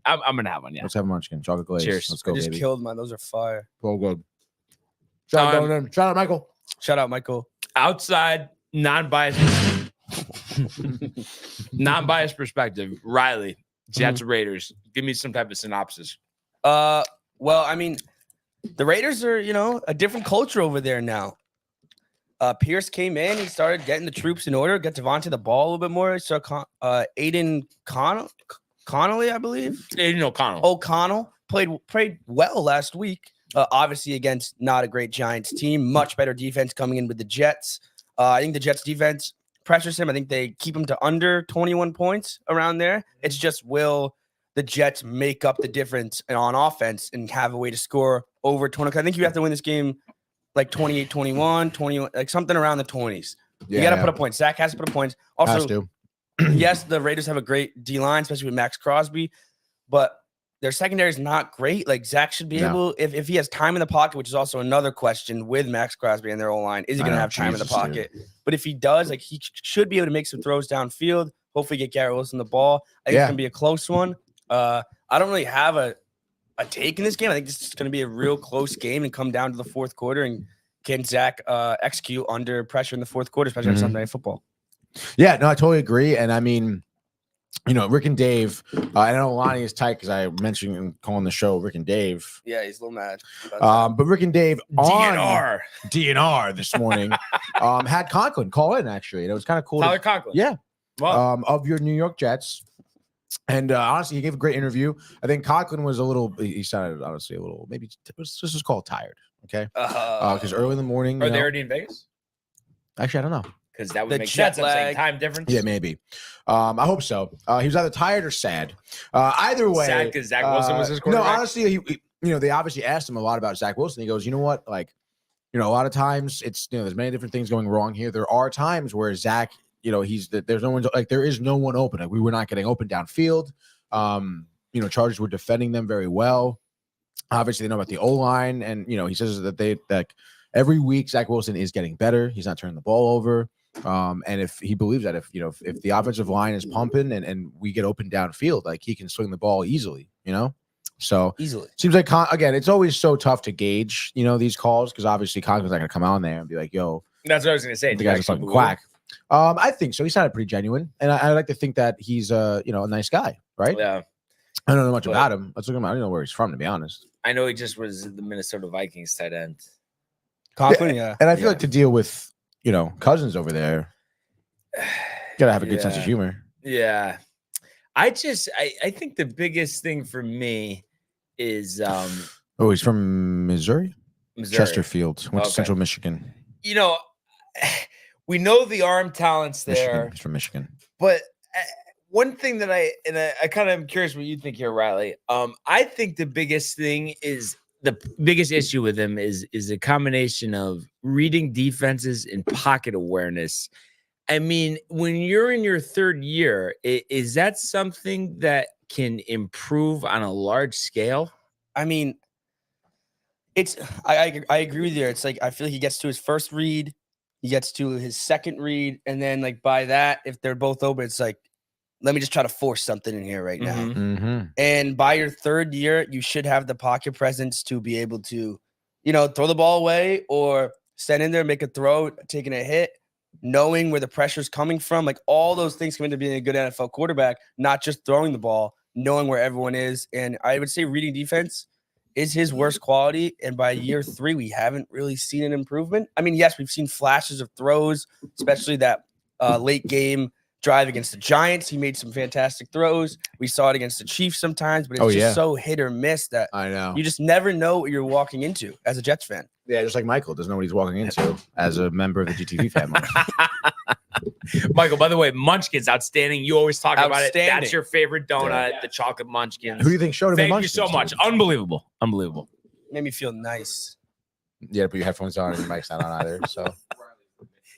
I'm gonna have one. Yeah, let's have a munchkin. Chocolate glaze. Cheers. Let's go, I just baby. killed mine. Those are fire. Well, good. Shout out, Michael. Shout out, Michael. Outside, non-biased Riley, Jets Raiders. Give me some type of synopsis. Well, I mean, the Raiders are, a different culture over there now. Pierce came in. He started getting the troops in order. Got Devontae the ball a little bit more. So, Aiden Connolly, I believe. Aiden O'Connell played well last week. Obviously against not a great Giants team. Much better defense coming in with the Jets. I think the Jets defense pressures him. I think they keep him to under 21 points around there. It's just will the Jets make up the difference on offense and have a way to score over 20? I think you have to win this game like 28-21, 21, like something around the 20s. You got to put a point. Zach has to put a point. Also, yes, the Raiders have a great D-line, especially with Max Crosby, but their secondary is not great. Like Zach should be able, if he has time in the pocket, which is also another question with Max Crosby and their O-line, is he going to have time in the pocket? But if he does, like he should be able to make some throws downfield. Hopefully get Garrett Wilson the ball. I think it's going to be a close one. I don't really have a take in this game. I think this is going to be a real close game and come down to the fourth quarter. And can Zach execute under pressure in the fourth quarter, especially on Sunday Night Football? Yeah, no, I totally agree. And I mean, Rick and Dave, I know Lonnie is tight because I mentioned him calling the show Rick and Dave. Yeah, he's a little mad. But Rick and Dave on DNR this morning had Conklin call in, actually. And it was kind of cool. Tyler Conklin. Yeah. Wow. Of your New York Jets. And honestly, he gave a great interview. I think Conklin was he sounded honestly a little, maybe this is called tired. Okay. Because early in the morning. Are they already in Vegas? Actually, I don't know. Because that would make sense. I'm saying time difference. Yeah, maybe. I hope so. He was either tired or sad. Either way. Sad because Zach Wilson was his quarterback? No, honestly, they obviously asked him a lot about Zach Wilson. He goes, you know what? Like, a lot of times it's, there's many different things going wrong here. There are times where Zach, there's no one, like, there is no one open. Like, we were not getting open downfield. Chargers were defending them very well. Obviously, they know about the O-line. And, he says that every week Zach Wilson is getting better. He's not turning the ball over. And if he believes that if the offensive line is pumping and we get open downfield, like he can swing the ball easily, so easily seems like, again, it's always so tough to gauge, these calls. Cause obviously Conklin's not going to come out there and be like, yo, that's what I was going to say. The guy's a fucking quack. I think so. He sounded pretty genuine. And I like to think that he's a nice guy. Right. Yeah. I don't know much about him. Let's look at him. I don't know where he's from, to be honest. I know he just was the Minnesota Vikings tight end. Conklin. Yeah. And I feel like to deal with, Cousins over there, gotta have a good sense of humor. Yeah. I think the biggest thing for me is he's from Missouri? Chesterfield. Went to Central Michigan. We know the arm talent's there. He's from Michigan. But one thing that I kind of am curious what you think here, Riley. I think the biggest thing is the biggest issue with him is a combination of reading defenses and pocket awareness. I mean, when you're in your third year, is that something that can improve on a large scale? I mean, I agree with you. It's like I feel like he gets to his first read, he gets to his second read, and then like by that, if they're both open, it's like, let me just try to force something in here right now. Mm-hmm. And by your third year, you should have the pocket presence to be able to, throw the ball away or stand in there, make a throw, taking a hit, knowing where the pressure's coming from. Like all those things come into being a good NFL quarterback, not just throwing the ball, knowing where everyone is. And I would say reading defense is his worst quality. And by year 3, we haven't really seen an improvement. I mean, yes, we've seen flashes of throws, especially that late game drive against the Giants. He made some fantastic throws. We saw it against the Chiefs sometimes, but it's just so hit or miss that I know you just never know what you're walking into as a Jets fan. Yeah, just like Michael doesn't know what he's walking into as a member of the GTV family. Michael, by the way, Munchkins, outstanding. You always talk about it. That's your favorite donut, the chocolate Munchkins. Who do you think showed him the Munchkins? Thank you so much. Unbelievable. Made me feel nice. Yeah, put your headphones on and your mic's not on either. So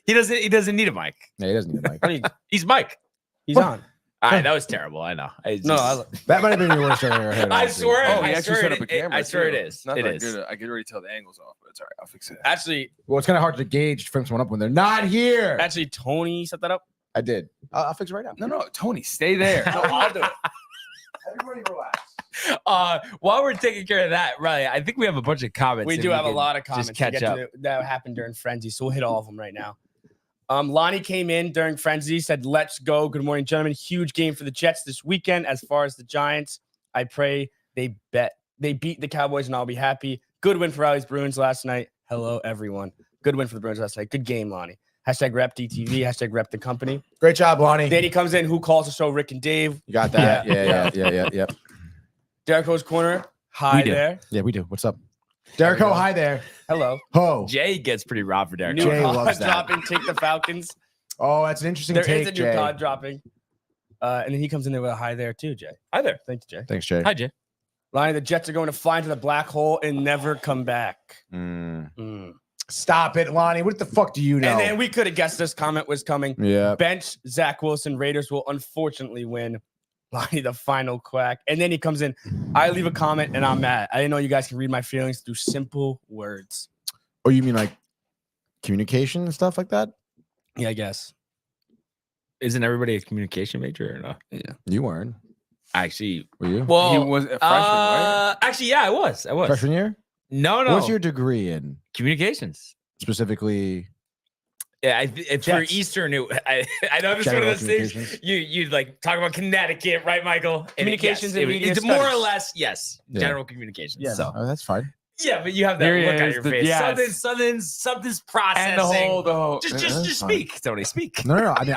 he doesn't need a mic. Yeah, he doesn't need a mic. He's Mike. He's on. All right, that was terrible. I know. That might have been your worst show I ever heard. I swear. Oh, he actually set up a camera. I swear it is. Not it that is. good. I could already tell the angle's off, but it's all right. I'll fix it. Actually, well, it's kind of hard to gauge frame someone up when they're not here. Actually, Tony set that up. I did. I'll fix it right now. No, Tony, stay there. No, I'll do it. Everybody relax. While we're taking care of that, Riley, I think we have a bunch of comments. We do have a lot of comments just catch up. that happened during Frenzy, so we'll hit all of them right now. Lonnie came in during Frenzy, said, "Let's go. Good morning, gentlemen. Huge game for the Jets this weekend. As far as the Giants, I pray they beat the Cowboys, and I'll be happy. Good win for Riley's Bruins last night. Hello, everyone. Good win for the Bruins last night. Good game, Lonnie. Hashtag rep DTV. Hashtag rep the company. Great job, Lonnie. Then he comes in. Who calls the show? Rick and Dave. You got that? Yeah. Derek Corner. Hi there. Yeah, we do. What's up? Derek O, hi there. Hello. Ho. Jay gets pretty raw for Derek. New Jay card loves that. dropping. Take the Falcons. Oh, that's an interesting There take, is a new Jay. card dropping. And then he comes in there with a hi there too, Jay. Hi there. Thanks, Jay. Thanks, Jay. Hi, Jay. Lonnie, the Jets are going to fly into the black hole and never come back. Stop it, Lonnie. What the fuck do you know? And then we could have guessed this comment was coming. Yeah. Bench Zach Wilson. Raiders will unfortunately win. Lonnie, the final quack. And then he comes in. I leave a comment and I'm mad. I didn't know you guys can read my feelings through simple words. Oh, you mean like communication and stuff like that? Yeah, I guess. Isn't everybody a communication major or no? Yeah. You weren't. Actually, Were you? well, He was a freshman, right? Actually, yeah, I was. Freshman year? No. What's your degree in? communications? Specifically, Yeah, for Eastern, I know this is one of General those things communications? you like talk about Connecticut, right, Michael? And Communications yes, and media it's more or studies. less, yes, Yeah. general communications. Yeah. So oh, that's fine. yeah, but you have that There he look on is, your the- face. yes. Something's processing. And the whole. just that's fine. speak, Tony. Speak. No. I mean,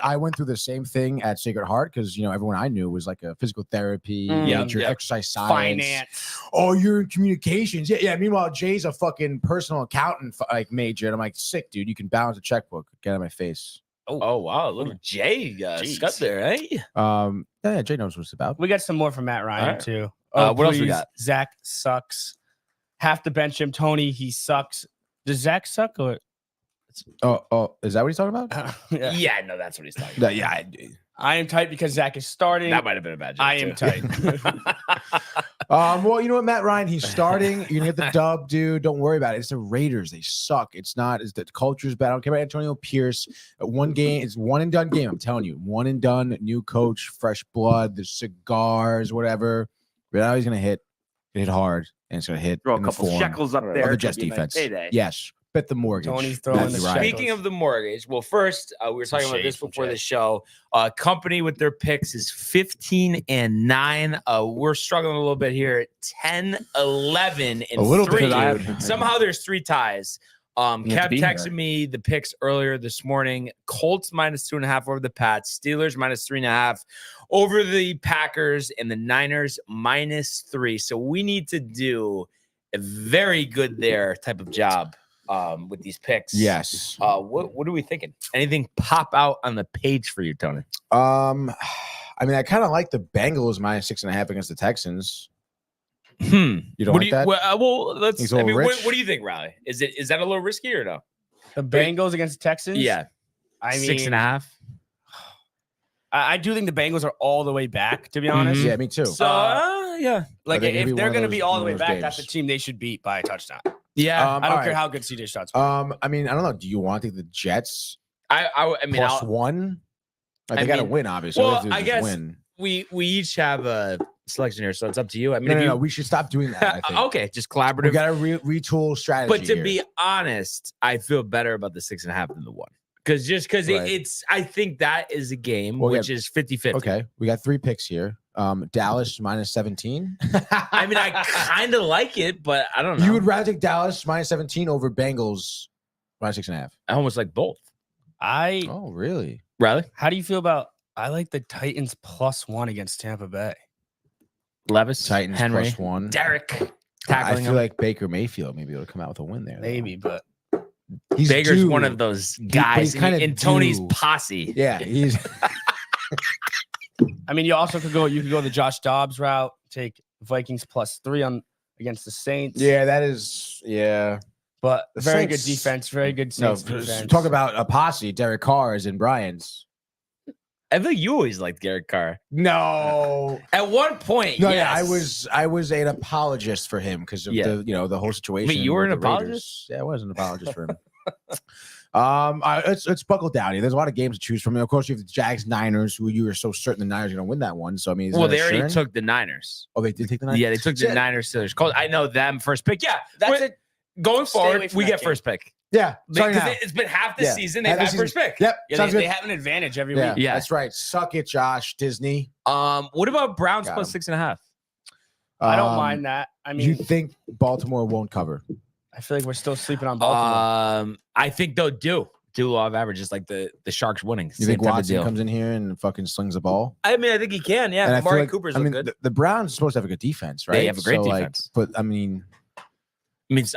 I went through the same thing at Sacred Heart because everyone I knew was like a physical therapy major, yeah. exercise science, Finance. Oh, you're in communications. Yeah. Meanwhile, Jay's a fucking personal accountant major, and I'm like, sick, dude. You can balance a checkbook. Get out of my face. Oh wow, little Jay Scott there, eh? Yeah, Jay knows what it's about. We got some more from Matt Ryan, All right. too. What else we please, got? Zach sucks. Have to bench him. Tony, he sucks. Does Zach suck or? Oh, is that what he's talking about? Yeah. Yeah, no, that's what he's talking about. Yeah. I am tight because Zach is starting. That might have been a bad joke. I am too. tight. Well, you know what, Matt Ryan, he's starting. You're gonna get the dub, dude. Don't worry about it. It's the Raiders. They suck. It's not. It's the culture's bad. I don't care about Antonio Pierce. One game. It's one and done game. I'm telling you, one and done. New coach, fresh blood. The cigars, whatever. But now he's gonna hit hard, and it's gonna hit. Throw a in the couple form shekels up of there. the Jets Could be a nice defense. payday. Yes, bet the mortgage. Tony's throwing That's the right. shekels. Speaking of the mortgage, well, first we were talking about this shade from before Jay. the show. Company with their picks is 15-9. We're struggling a little bit here at 10-11 and A little bit, 3. dude. Somehow there's 3 ties. have to Kev be texted here. me the picks earlier this morning. Colts -2.5 over the Pats, Steelers -3.5 over the Packers, and the Niners -3. So we need to do a very good there type of job with these picks. Yes. What are we thinking? Anything pop out on the page for you, Tony? I mean, I kind of like the Bengals -6.5 against the Texans. You don't like that? Well, let's. He's a I little mean, rich? what do you think, Riley? Is that a little risky or no? The Bengals against the Texans? Yeah, I mean, 6.5. I do think the Bengals are all the way back, to be honest. Mhm. Yeah, me too. So yeah. Like, think it'd be if they're one of going to those- be all the one way of those back, that's a games. team they should beat by a touchdown. Yeah, I don't all care right. how good CJ Stroud's. I mean, I don't know. Do you want to take the Jets I mean, +1? Like, they got to mean, win, obviously. well, All they have to do I is guess win. we each have a selection here, so it's up to you. I mean, No, if you, we should stop doing that. I think. okay, just We collaborative. got to retool strategy. But to here. be honest, I feel better about the 6.5 than the 1. Because Right. it's I think that is a game Well, which is 50-50. okay, we got 3 picks here. Dallas -17. I mean, I kind of like it, but I don't know. You would rather take Dallas -17 over Bengals -6.5. I almost like both. Oh, really? Riley? How do you feel about? I like the Titans +1 against Tampa Bay. Levis, Titans Henry, +1. Derek, I tackling feel him. like Baker Mayfield maybe will come out with a win there. though. Maybe, but He's Baker's due. one of those but guys he's kinda in Tony's due. posse. Yeah, he's I mean, you also could go. You could go the Josh Dobbs route. Take Vikings +3 on against the Saints. yeah. That is but The very Saints- good defense. Very good No, Saints defense. talk about a posse. Derek Carr is in Brian's. I think you always liked Derek Carr. No, At one point, no, yes. yeah, I was an apologist for him because of Yeah. the whole situation. Wait, you were with an the Raiders. apologist? Yeah, I was an apologist for him. It's buckled down here. There's a lot of games to choose from. Of course, you have the Jags Niners, who you were so certain the Niners are going to win that one. So I mean, well, they already took the Niners. Oh, they did take the Niners. Yeah, they took the Niners. Steelers. Colts. I know them first pick. Yeah, That's it. Going Stay away forward, from we that get game. first pick. Yeah, Because it's been half the season. They've had first pick. Yep, Yeah, they have an advantage every week. Yeah, that's right. Suck it, Josh Disney. What about Browns plus 6.5? I don't mind that. I mean, you think Baltimore won't cover? I feel like we're still sleeping on Baltimore. I think they'll do law of averages like the Sharks winning. You think Watson comes in here and fucking slings the ball? I mean, I think he can. Yeah, and Amari Cooper's look good. The Browns are supposed to have a good defense, right? They have a great defense. But I mean,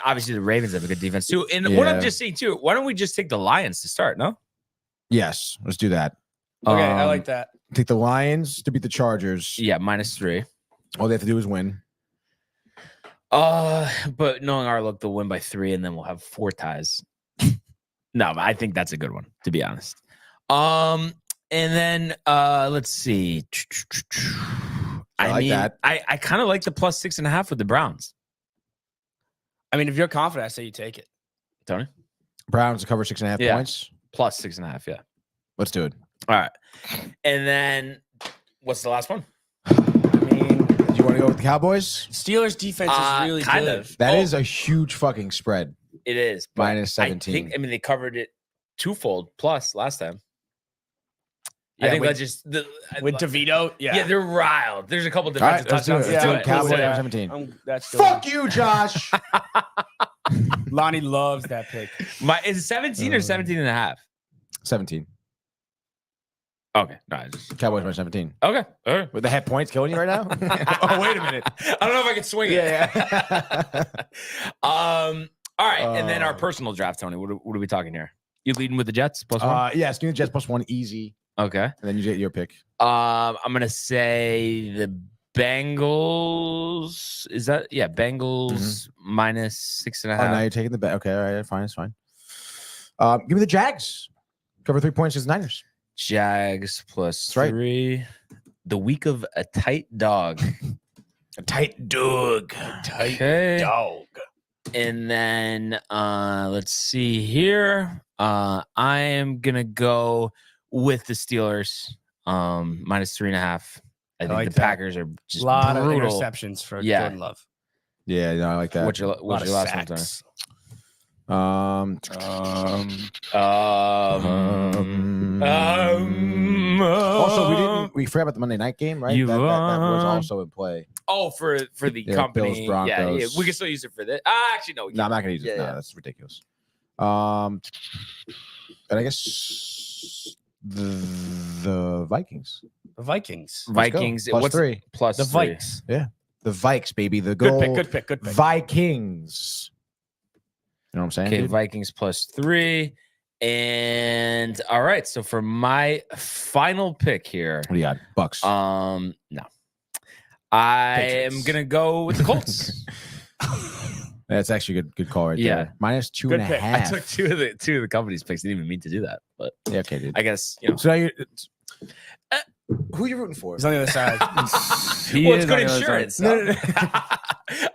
obviously the Ravens have a good defense too. And what I'm just saying too, why don't we just take the Lions to start? No. Yes, let's do that. Okay, I like that. Take the Lions to beat the Chargers. Yeah, -3. All they have to do is win. But knowing our luck, they'll win by 3, and then we'll have 4 ties. No, I think that's a good one, to be honest. And then let's see. I mean, that. I kind of like the plus 6.5 with the Browns. I mean, if you're confident, I say you take it. Tony? Browns to cover 6.5 points. Plus 6.5, yeah. Let's do it. All right. And then what's the last one? I mean, do you want to go with the Cowboys? Steelers defense is really kind good. of. That is a huge fucking spread. It is. -17. I mean, they covered it twofold plus last time. Yeah, I think with, that's just with DeVito. Yeah, they're riled. There's a couple defensive touchdowns. Let's do it. Cowboys yeah. 17. That's fuck you, Josh. Lonnie loves that pick. Is it 17 or 17.5? 17. Okay. No, just Cowboys by 17. Okay. All right. With the head points killing you right now? Oh, wait a minute. I don't know if I can swing it. Yeah. All right. And then our personal draft, Tony. What are we talking here? You leading with the Jets plus 1? Yes, give me the Jets plus 1 easy. Okay. And then you get your pick. I'm gonna say the Bengals. Is that Bengals minus 6.5. Oh, now you're taking the bet. Okay, all right, fine, it's fine. Give me the Jags. Cover 3 points against the Niners. Jags plus That's 3. Right. The week of a tight dog. A tight dog. Tight dog. And then let's see here. I am gonna go with the Steelers. Minus 3.5. I think the Packers are just a lot brutal. of interceptions for Jordan Love. Yeah, no, I like that. What's your last one, Tony? Also, we forgot about the Monday night game, right? That was also in play. Oh, for the company. Bills, Broncos. Yeah, we can still use it for this. Actually, no. No, I'm not gonna use it. No, that's ridiculous. And I guess the Vikings. The Vikings. Vikings. Plus 3. Plus the 3. Vikes. Yeah. The Vikes, baby. The good pick. Vikings. You know what I'm saying? Okay, dude? Vikings plus 3. And all right. So for my final pick here. What do you got? Bucks. No. I am gonna go with the Colts. That's actually a good call right there. Minus 2.5. I took two of the company's picks. Didn't even mean to do that, but yeah, okay, dude. I guess So now you're. Who are you rooting for? He's on the other side. It's good insurance. No.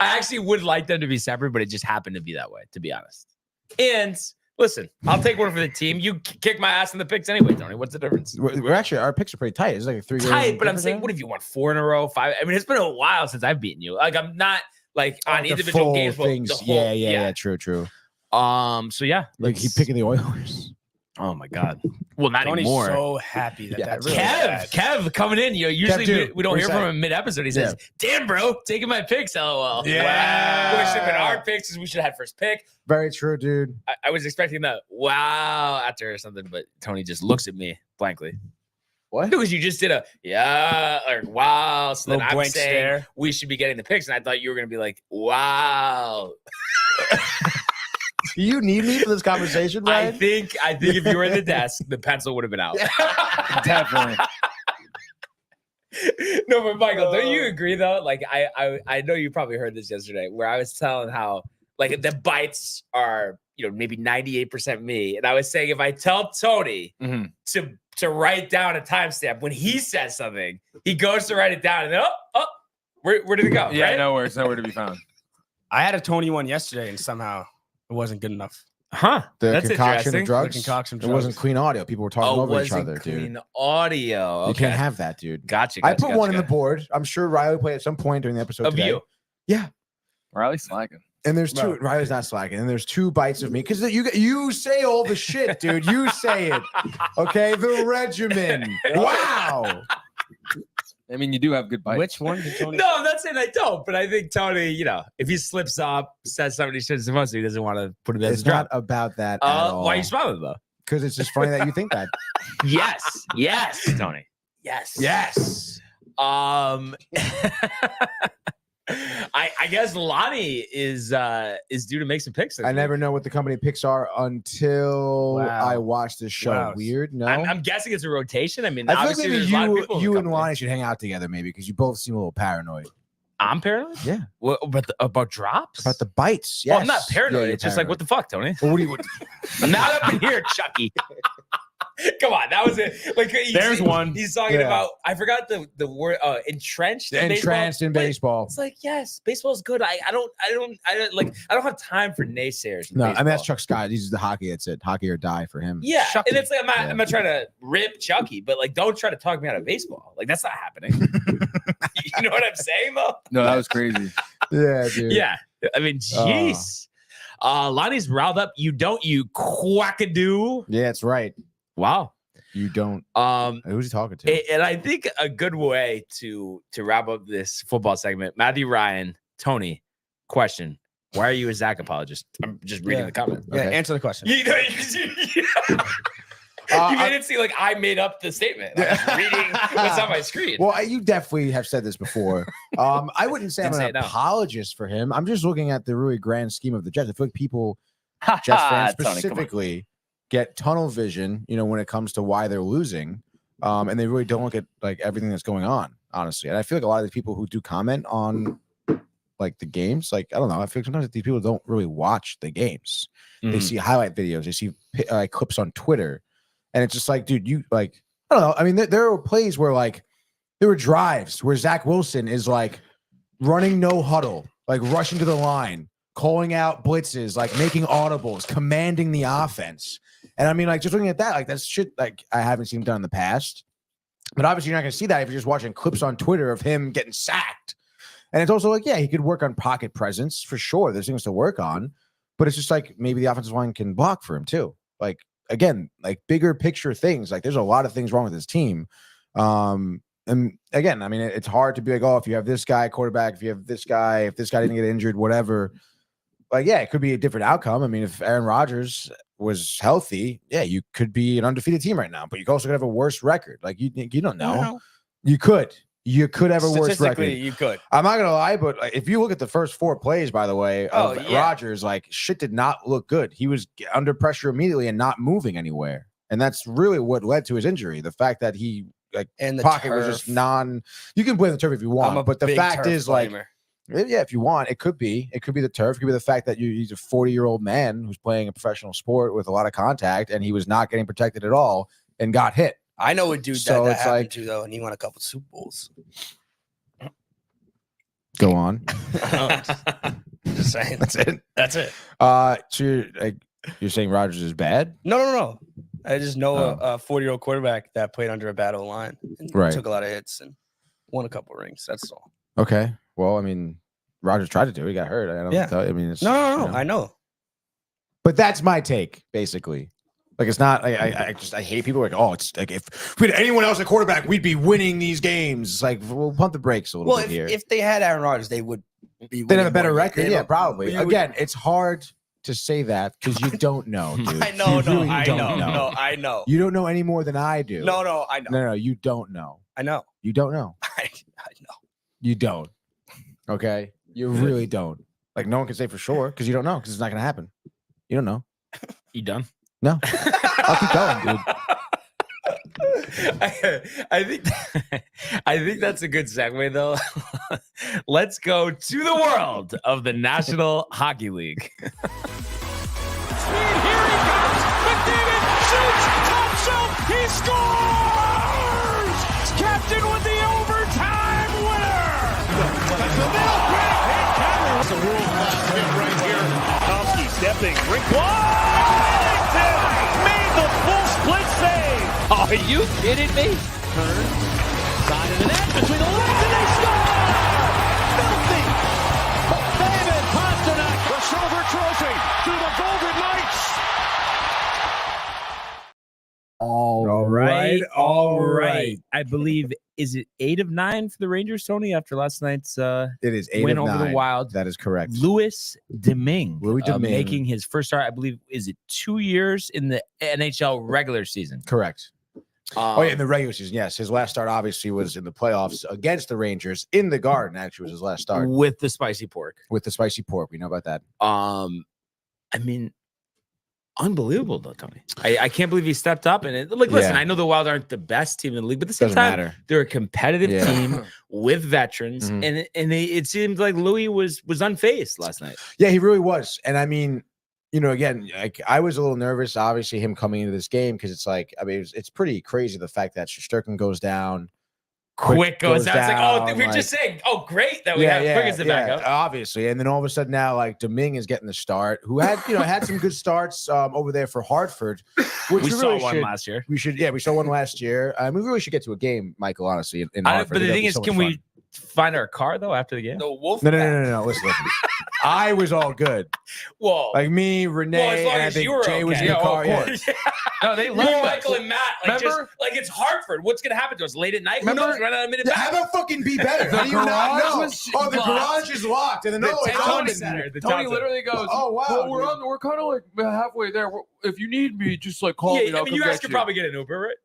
I actually would like them to be separate, but it just happened to be that way, to be honest. And listen, I'll take one for the team. You kick my ass in the picks anyway, Tony. What's the difference? We're actually, our picks are pretty tight. It's like a 3 tight, but I'm saying, what if you won 4 in a row, 5? I mean, it's been a while since I've beaten you. Like, I'm not like on individual games. Things. The whole, yeah, true. So yeah, like keep picking the Oilers. Oh my God. Well, not Tony's anymore. So happy that really Kev coming in. Usually we don't hear from him mid-episode. He says, "Damn, bro, taking my picks." LOL. Yeah. Wow. Wish it had been our picks because we should have had first pick. Very true, dude. I was expecting that wow after or something, but Tony just looks at me blankly. What? Because you just did a or wow. So then I'm saying stare. We should be getting the picks, and I thought you were gonna be like, wow. Do you need me for this conversation, Ryan? I think if you were at the desk, the pencil would have been out. Definitely. No, but Michael, don't you agree though? Like I know you probably heard this yesterday, where I was telling how like the bites are maybe 98% me, and I was saying if I tell Tony to write down a timestamp when he says something, he goes to write it down, and then where did it go? Yeah, right? nowhere. It's nowhere to be found. I had a Tony one yesterday, and somehow it wasn't good enough. Huh? The That's concoction of interesting. drugs. The concoction of It wasn't drugs. clean audio. People were talking over each other, dude. Clean audio. Okay. You can't have that, dude. Gotcha. I put one in the board. I'm sure Riley played at some point during the episode of today. you. Yeah. Riley's slacking. And there's two. Riley's not slacking. And there's 2 bites of me because you say all the shit, dude. You say it. Okay. The regimen. Wow. I mean, you do have good bites. Which one did Tony? No, I'm not saying I don't, but I think Tony, if he slips up, says something he shouldn't supposed to, he doesn't want to put it as It's a drop. not about that at all. Why are you smiling though? Because it's just funny that you think that. Yes, Tony. Yes. I guess Lonnie is due to make some picks. I never know what the company picks are until I watch this show. Wow. Weird? No. I'm guessing it's a rotation. I mean, I feel like obviously maybe there's a lot of people in the you and company. Lonnie should hang out together, maybe, because you both seem a little paranoid. I'm paranoid? Yeah. What, about drops? About the bites. Yes. Well, I'm not paranoid. Yeah, it's just like, what the fuck, Tony? Well, what do you? I'm not up in here, Chucky. Come on, that was it. Like There's one. He's talking about. I forgot the word. Entrenched. Entrenched in baseball. It's like, yes, baseball's good. I don't have time for naysayers. No, I mean that's Chuck Scott. He's the hockey. That's it. Hockey or die for him. Yeah, Chucky. and it's like I'm not trying to rip Chucky, but like don't try to talk me out of baseball. Like that's not happening. You know what I'm saying though? No, that was crazy. Yeah, dude. Yeah, I mean, jeez. Lonnie's riled up. You quackadoo. Yeah, that's right. Wow. You don't. Who's he talking to? And I think a good way to wrap up this football segment, Matthew Ryan, Tony, question: why are you a Zach apologist? I'm just reading the comment. Yeah, answer the question. You made it seem like I made up the statement. I'm just reading what's on my screen. Well, you definitely have said this before. I wouldn't say I'm Didn't an say it, no. apologist for him. I'm just looking at the really grand scheme of the Jets. I feel like people, Jets fans Tony, come on. specifically, get tunnel vision, when it comes to why they're losing. And they really don't look at like everything that's going on, honestly. And I feel like a lot of the people who do comment on like the games, like, I don't know, I feel like sometimes these people don't really watch the games. They see highlight videos, they see clips on Twitter. And it's just like, dude, you like, I don't know. I mean, there were plays where like there were drives where Zach Wilson is like running no huddle, like rushing to the line, calling out blitzes, like making audibles, commanding the offense. And I mean, like, just looking at that, like, that's shit like I haven't seen done in the past. But obviously, you're not going to see that if you're just watching clips on Twitter of him getting sacked. And it's also like, yeah, he could work on pocket presence for sure. There's things to work on. But it's just like maybe the offensive line can block for him too. Like, again, like bigger picture things. Like, there's a lot of things wrong with his team. And again, I mean, it's hard to be like, oh, if you have this guy quarterback, if you have this guy, if this guy didn't get injured, whatever. Like, yeah, it could be a different outcome. I mean, if Aaron Rodgers was healthy, yeah, you could be an undefeated team right now, but you could also have a worse record. Like, you don't know. You could have a worse record. You could. I'm not gonna lie, but like, if you look at the first 4 plays, by the way, of Rodgers, like shit did not look good. He was under pressure immediately and not moving anywhere, and that's really what led to his injury. The fact that he and the pocket turf. was just you can blame the turf if you want, but the fact is blamer. Yeah, if you want, it could be the turf. It could be the fact that he's a 40-year-old man who's playing a professional sport with a lot of contact, and he was not getting protected at all and got hit. I know a dude So that it's happened like- to though, and he won a couple Super Bowls. Go on. Just saying. That's it. That's it. So you're saying Rodgers is bad? No. I just know a 40-year-old quarterback that played under a bad O-line. And Right. took a lot of hits and won a couple rings. That's all. Okay. Well, I mean, Rodgers tried to do it. He got hurt. I mean, it's, No. you know. I know. But that's my take, basically. Like, it's not. I hate people like, oh, it's like if we had anyone else at quarterback, we'd be winning these games. It's like, we'll pump the brakes a little bit here. If they had Aaron Rodgers, they would be. They'd have a better record. They'd Yeah, have- probably. you would- Again, it's hard to say that because you don't know, dude. I know. You really I don't know. No, I know. You don't know any more than I do. No, I know. No, you don't know. I know. You don't know. I know. You don't. Okay? You really don't. Like, no one can say for sure because you don't know because it's not going to happen. You don't know. You done? No. I'll keep going, dude. I think that's a good segue, though. Let's go to the world of the National Hockey League. Here he comes. McDavid shoots. Top shelf. He scores. Captain with the overtime winner. That's the middle pick. That's a world-class hit right here. Tomsky stepping. Rink wide. Are you kidding me? Turn, side of the net, between the legs, and they score! Filthy! David Pasternak, the silver trophy to the Golden Knights! All right. I believe, is it 8 of 9 for the Rangers, Tony, after last night's It is 8 win of 9. over the Wild? That is correct. Louis Domingue, Domingue. making his first start, I believe, is it 2 years in the NHL regular season? Correct. In the regular season, yes. His last start obviously was in the playoffs against the Rangers in the Garden. Actually, was his last start with the spicy pork. With the spicy pork, we know about that. I mean, unbelievable though, Tony. I can't believe he stepped up and listen, I know the Wild aren't the best team in the league, but at the same time, they're a competitive team with veterans, and it seemed like Louis was unfazed last night. Yeah, he really was, and I mean. Again, like I was a little nervous, obviously, him coming into this game because it's like, I mean, it's pretty crazy the fact that Shesterkin goes down, Quick goes down. It's like, we're just saying, great that we have Quick as the backup, obviously, and then all of a sudden now, like Domingue is getting the start, who had had some good starts over there for Hartford, which we saw one last year. We saw one last year. We really should get to a game, Michael. Honestly, in Hartford. But the thing is, can we find our car though after the game? No. Listen. I was all good. Well, like me, Renee, and I think Jay was in the car. No, they love Michael and Matt. Like it's Hartford. What's gonna happen to us late at night? Who knows? Run out a minute back. How about fucking be better? How do you not know? The garage is locked, and Tony literally goes, "Oh wow, well, we're kind of like halfway there. If you need me, just like call me. I mean, you guys could probably get an Uber, right?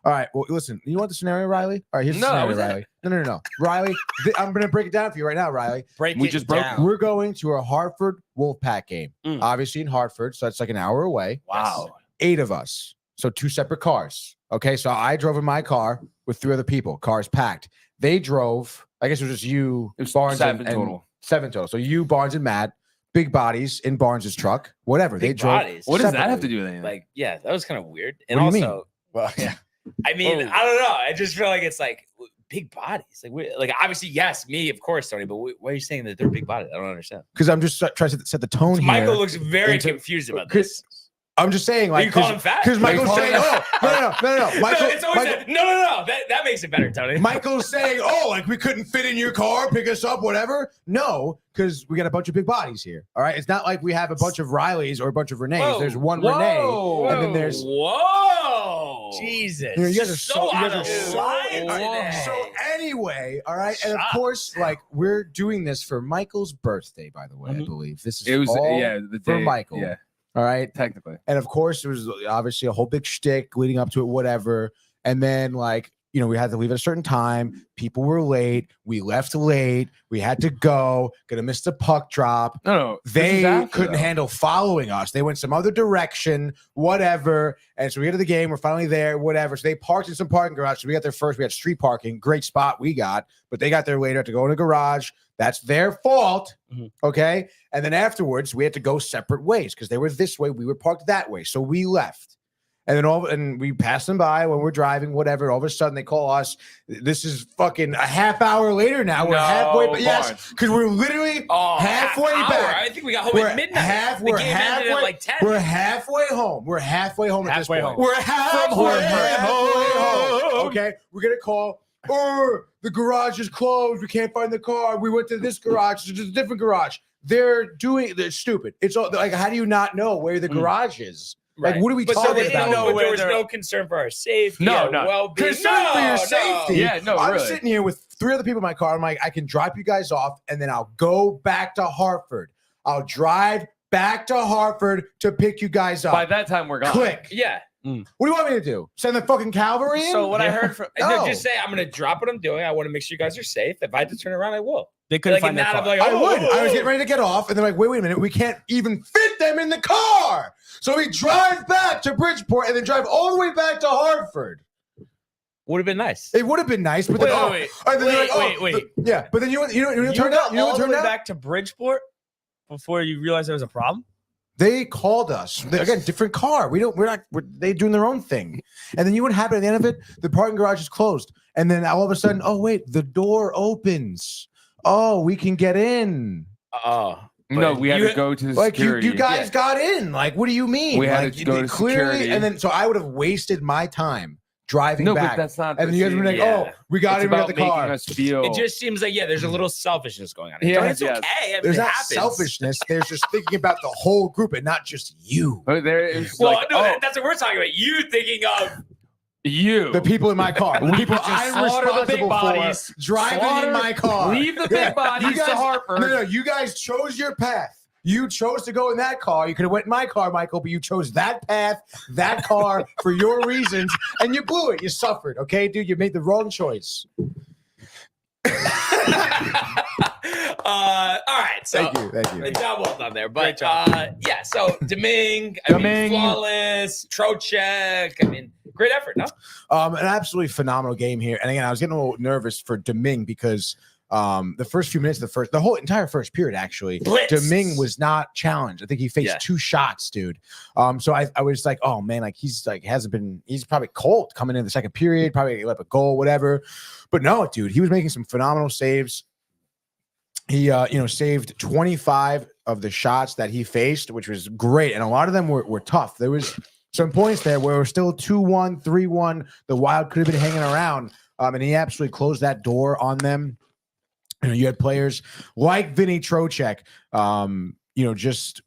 All right. Well, listen. You want the scenario, Riley? All right. Here's the scenario, Riley. No. Riley, I'm going to break it down for you right now, Riley. We're going to a Hartford Wolfpack game, obviously in Hartford. So that's like an hour away. Wow. 8 of us. So 2 separate cars. Okay. So I drove in my car with 3 other people. Cars packed. They drove. I guess it was just you, Barnes, 7 total. 7 total. So you, Barnes, and Matt. Big bodies in Barnes' truck. Whatever. Big they drove. Bodies. What does that have to do with anything? Like, yeah, that was kind of weird. And what do you also, mean? well, yeah. I mean, I don't know. I just feel like it's like big bodies. Like obviously, yes, me, of course, Tony. But why are you saying that they're big bodies? I don't understand. Because I'm just trying to set the tone here. Michael looks very confused about this. I'm just saying, like, you call him fat? Because Michael's saying, no. Michael, it's always no. That makes it better, Tony. Michael's saying, like we couldn't fit in your car, pick us up, whatever. No, because we got a bunch of big bodies here. All right, it's not like we have a bunch of Rileys or a bunch of Renees. There's one Renee, and then there's Jesus. You guys are so today. So anyway, all right, and of course, like we're doing this for Michael's birthday, by the way. I believe this is the for day, Michael. Yeah. All right. Technically. And of course, it was obviously a whole big shtick leading up to it, whatever. And then, like, we had to leave at a certain time. People were late. We left late. We had to go. Gonna miss the puck drop. No. They couldn't handle following us. They went some other direction, whatever. And so we get to the game. We're finally there, whatever. So they parked in some parking garage. So we got there first. We had street parking. Great spot we got. But they got there later to go in a garage. That's their fault. Okay. And then afterwards, we had to go separate ways because they were this way. We were parked that way. So we left. And then we passed them by when we're driving, whatever. All of a sudden, they call us. This is fucking a half hour later now. We're halfway. But yes, because we're literally halfway back. I think we got home at midnight. We're halfway. At like 10. We're halfway home. We're halfway home at this point. We're halfway home. Okay, we're gonna call. The garage is closed. We can't find the car. We went to this garage. It's a different garage. They're stupid. It's all like, how do you not know where the garage is? Like, what are we talking about? There was no concern for our safety. Well-being. Concern for your safety. Yeah, no, I'm really. sitting here with 3 other people in my car. I'm like, I can drop you guys off, and then I'll go back to Hartford. I'll drive back to Hartford to pick you guys up. By that time, we're gone. Click. Yeah. What do you want me to do? Send the fucking cavalry in? So what I heard from just say I'm going to drop what I'm doing. I want to make sure you guys are safe. If I have to turn around, I will. They couldn't find that car. I would. I was getting ready to get off, and they're like, wait a minute. We can't even fit them in the car. So we drive back to Bridgeport and then drive all the way back to Hartford. Would have been nice. It would have been nice, but wait. Yeah, but then you know what turned out? You know what turned out? Back to Bridgeport before you realized there was a problem? They called us. Again, different car. They doing their own thing. And then you know what happened at the end of it? The parking garage is closed. And then all of a sudden, wait, the door opens. Oh, we can get in. No, we had to go to the security. You guys got in. Like, what do you mean? We had to go to clearly, security. And then, so I would have wasted my time driving back. But that's not. And then you guys were like, "Oh, we got him at the car." Us feel. It just seems like there's a little selfishness going on. Yeah, it's okay. I mean, there's not selfishness. There's just thinking about the whole group and not just you. That's what we're talking about. You thinking of. The people in my car. The people I'm responsible for driving in my car. Leave the big bodies to Hartford. No, you guys chose your path. You chose to go in that car. You could have went in my car, Michael, but you chose that path, that car for your reasons, and you blew it. You suffered, okay, dude? You made the wrong choice. All right. So thank you. Job well done there. But so Domingue, flawless, Trocheck. I mean, great effort, no? An absolutely phenomenal game here. And again, I was getting a little nervous for Domingue because the first few minutes, the whole entire first period, actually, Domingue was not challenged. I think he faced 2 shots, dude. So I was like, oh man, like he's probably cold coming in the second period, probably let up a goal, whatever. But no, dude, he was making some phenomenal saves. He saved 25 of the shots that he faced, which was great, and a lot of them were tough. There was some points there where we're still 2-1, 3-1. The Wild could have been hanging around, and he absolutely closed that door on them. You had players like Vinny Trocheck, just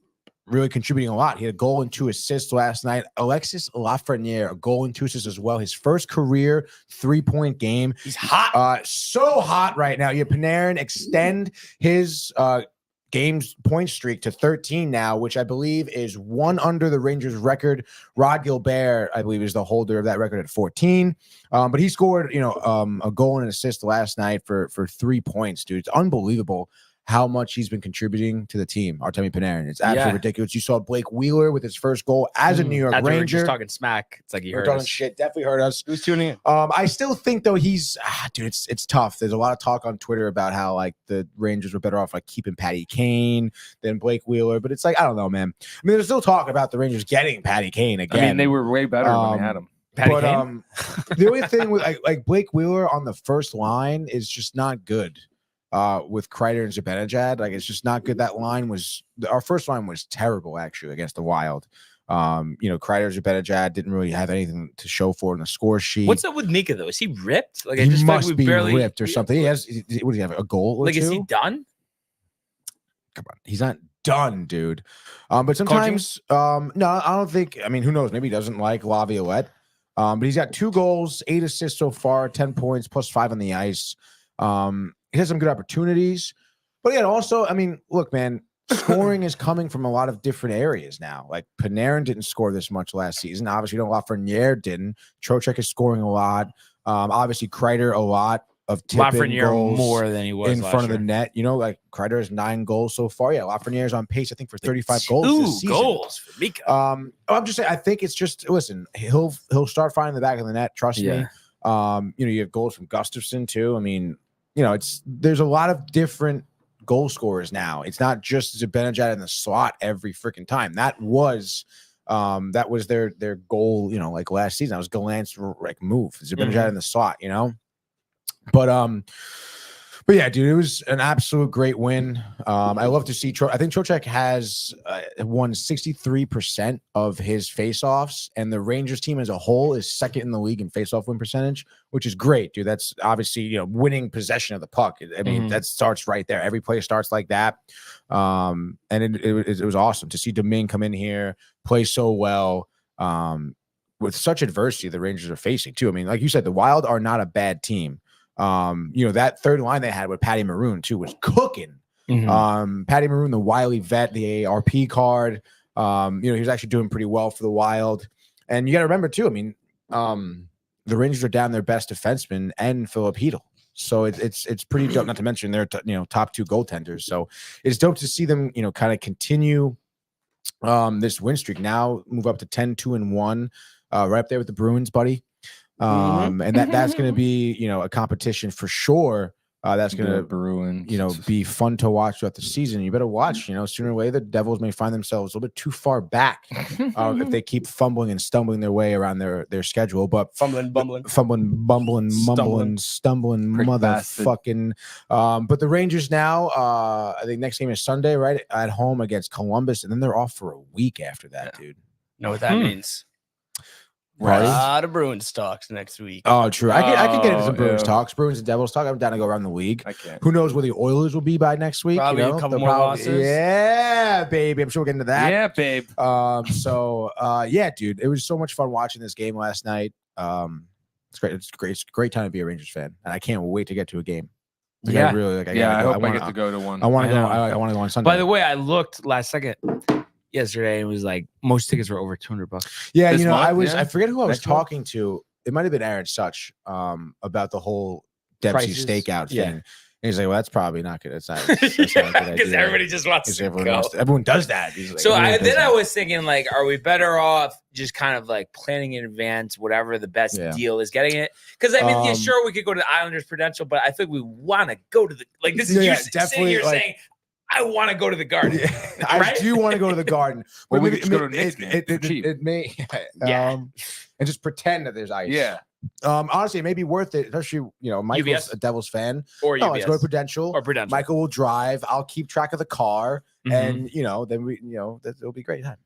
really contributing a lot. He had a goal and 2 assists last night. Alexis Lafreniere, a goal and 2 assists as well. His first career 3-point game. He's hot. So hot right now. You have Panarin extend his games point streak to 13 now, which I believe is 1 under the Rangers record. Rod Gilbert, I believe, is the holder of that record at 14. But he scored, a goal and an assist last night for 3 points, dude. It's unbelievable how much he's been contributing to the team, Artemi Panarin. It's absolutely ridiculous. You saw Blake Wheeler with his first goal as a New York Ranger. We were just talking smack. It's like he heard us. Shit, definitely heard us. Who's tuning in? I still think though it's tough. There's a lot of talk on Twitter about how like the Rangers were better off like keeping Patty Kane than Blake Wheeler, but it's like I don't know, man. I mean, there's still talk about the Rangers getting Patty Kane again. I mean, they were way better when they had him. The only thing with like Blake Wheeler on the first line is just not good. With Kreider and Zibanejad, like it's just not good. That line our first line was terrible actually against the Wild. Kreider, Zibanejad didn't really have anything to show for in the score sheet. What's up with Mika though? Is he ripped? Like he must be ripped or something. What does he have? A goal? Or 2? Is he done? Come on, he's not done, dude. But sometimes, no, I don't think. I mean, who knows? Maybe he doesn't like Laviolette. But he's got 2 goals, 8 assists so far, 10 points, plus 5 on the ice. He has some good opportunities, but yeah, also, I mean, look, man, scoring is coming from a lot of different areas now. Like Panarin didn't score this much last season. Obviously, Lafreniere didn't. Trocheck is scoring a lot. Obviously, Kreider a lot of tipping goals more than he was in front of the net. Like Kreider has 9 goals so far. Yeah, Lafreniere's on pace, I think, for 35 goals this season. 2 goals for Mika. I'm just saying. I think it's just listen. He'll start finding the back of the net. Trust me. You have goals from Gustafsson too. I mean. There's a lot of different goal scorers now. It's not just Zibanejad in the slot every freaking time. That was their goal, like last season. That was Gallant's like move. Zibanejad in the slot, But yeah, dude, it was an absolute great win. I love to see. I think Trocheck has won 63% of his faceoffs, and the Rangers team as a whole is second in the league in faceoff win percentage, which is great, dude. That's obviously winning possession of the puck. I mean, that starts right there. Every play starts like that, and it was awesome to see Domingue come in here, play so well. With such adversity the Rangers are facing too. I mean, like you said, the Wild are not a bad team. That third line they had with Patty Maroon too was cooking. Patty Maroon, the wily vet, the AARP card. He was actually doing pretty well for the Wild. And you got to remember too. I mean, the Rangers are down their best defenseman and Philip Hedl. So it's pretty dope. Not to mention their top 2 goaltenders. So it's dope to see them kind of continue this win streak. Now move up to 10-2-1, right up there with the Bruins, buddy. And that's going to be, a competition for sure. That's going to, be fun to watch throughout the season. You better watch, sooner or later, the Devils may find themselves a little bit too far back if they keep fumbling and stumbling their way around their schedule. But fumbling, bumbling, stumbling, motherfucking. But the Rangers now, I think next game is Sunday, right? At home against Columbus. And then they're off for a week after that, dude. Know what that means? A lot of Bruins talks next week. Oh, true. I can get into some Bruins talks, Bruins and Devils talk. I'm down to go around the league. I can't. Who knows where the Oilers will be by next week? Probably a couple more losses. Yeah, baby. I'm sure we'll get into that. Yeah, babe. Yeah, dude. It was so much fun watching this game last night. It's great. It's great. It's a great time to be a Rangers fan, and I can't wait to get to a game. Like, yeah, I really. Like, I hope I get to go to one. I want to go. I want to go on Sunday. By the way, I looked last second yesterday and it was like most tickets were over $200. Yeah, This month? I forget who I was Next month? talking to. It might have been Aaron Such about the whole Dempsey Prices? stakeout Yeah. thing. And he's like, well, that's probably not good. It's not. That's not a good idea. Because everybody just wants to go. Everyone does that. He's like, So everyone does then I that. was thinking, like, are we better off just kind of like planning in advance, whatever the best deal is, getting it? Because I mean, yeah, sure, we could go to the Islanders Prudential, but I think we want to go to the this is you sitting here saying, I want to go to the Garden. I do want to go to the Garden. Well, we But could just go to a Knicks game for cheap. It may, and just pretend that there's ice. Yeah. Honestly, it may be worth it, especially Michael's UBS? a Devils fan. Or No, UBS. let's go to Prudential. Or Prudential. Michael will drive. I'll keep track of the car, Mhm. and then we, it'll be a great time.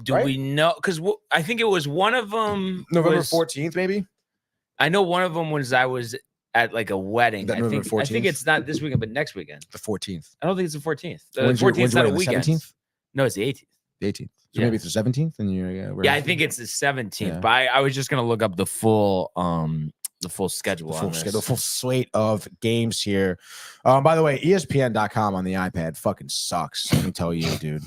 Do we know? Because I think it was one of them. November 14th, maybe. I know one of them was I was at like a wedding. That I November think 14th? it's not this weekend, but next weekend. The 14th. I don't think it's the 14th. The When's your 14th is not a wedding, the weekend. 17th? No, it's the 18th. The 18th. So Yeah. maybe it's the 17th, and Yeah, I think it's the 17th. Yeah. But I was just gonna look up the full schedule. the on full this. schedule, full slate of games here. By the way, ESPN.com on the iPad fucking sucks. Let me tell you, dude.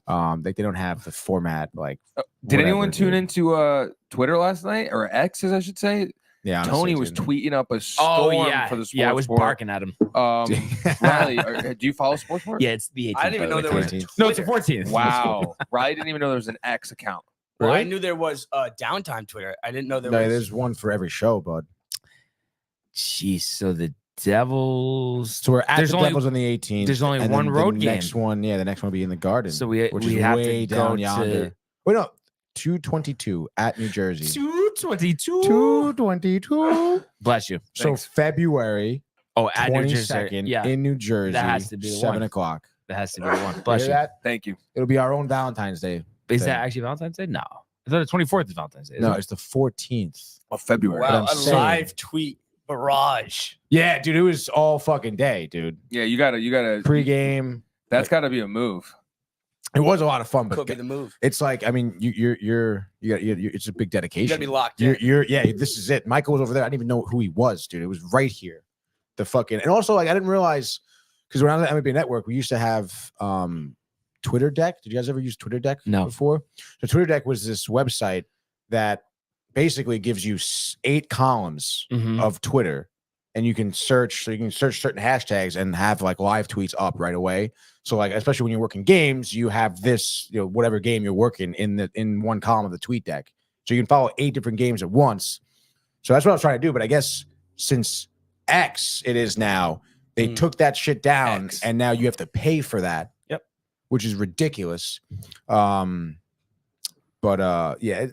They don't have the format like. Did anyone whatever, tune dude. into Twitter last night, or X, as I should say? Yeah, honestly, Tony was dude. tweeting up a Oh storm yeah, for the sports. yeah. I was board. barking at him. Riley, do you follow sports? Yeah, it's the 18th. I didn't even know there was. 14th. No, it's the 14th. Wow, Riley didn't even know there was an X account. Well, I knew there was downtime Twitter. I didn't know there No, was. there's one for every show, bud. Jeez, so the Devils. So we're at There's the only- Devils on the 18th. there's only and one then road the game. Next one, the next one will be in the Garden. So we which we is have way to down go yonder. to Wait, no, 222 at New Jersey. 222. 222. Bless you. So Thanks. February Oh, at New Jersey. 22nd Yeah, in New Jersey. That has to be the 7 one. o'clock. that has to be the one. Hear Bless you. that? Thank you. It'll be our own Valentine's Day. Is thing. that actually Valentine's Day? No. I thought the 24th is Valentine's Day. No, it's the 14th. Of February. But wow, I'm a saying- live tweet barrage. Yeah, dude, it was all fucking day, dude. Yeah, you gotta. Pre-game. That's got to be a move. It was a lot of fun, but Could be the move. it's like, I mean, it's a big You dedication. gotta be locked in. This is it. Michael was over there. I didn't even know who he was, dude. It was right here. And also, like, I didn't realize, because when I was at MLB Network, we used to have Twitter Deck. Did you guys ever use Twitter Deck before? So Twitter Deck was this website that basically gives you 8 columns Mhm. of Twitter, and you can search. So you can search certain hashtags and have like live tweets up right away. So like, especially when you're working games, you have this, whatever game you're working in one column of the tweet deck. So you can follow 8 different games at once. So that's what I was trying to do. But I guess since X it is now, they took that shit down, X. and now you have to pay for that. Yep. Which is ridiculous. Yeah,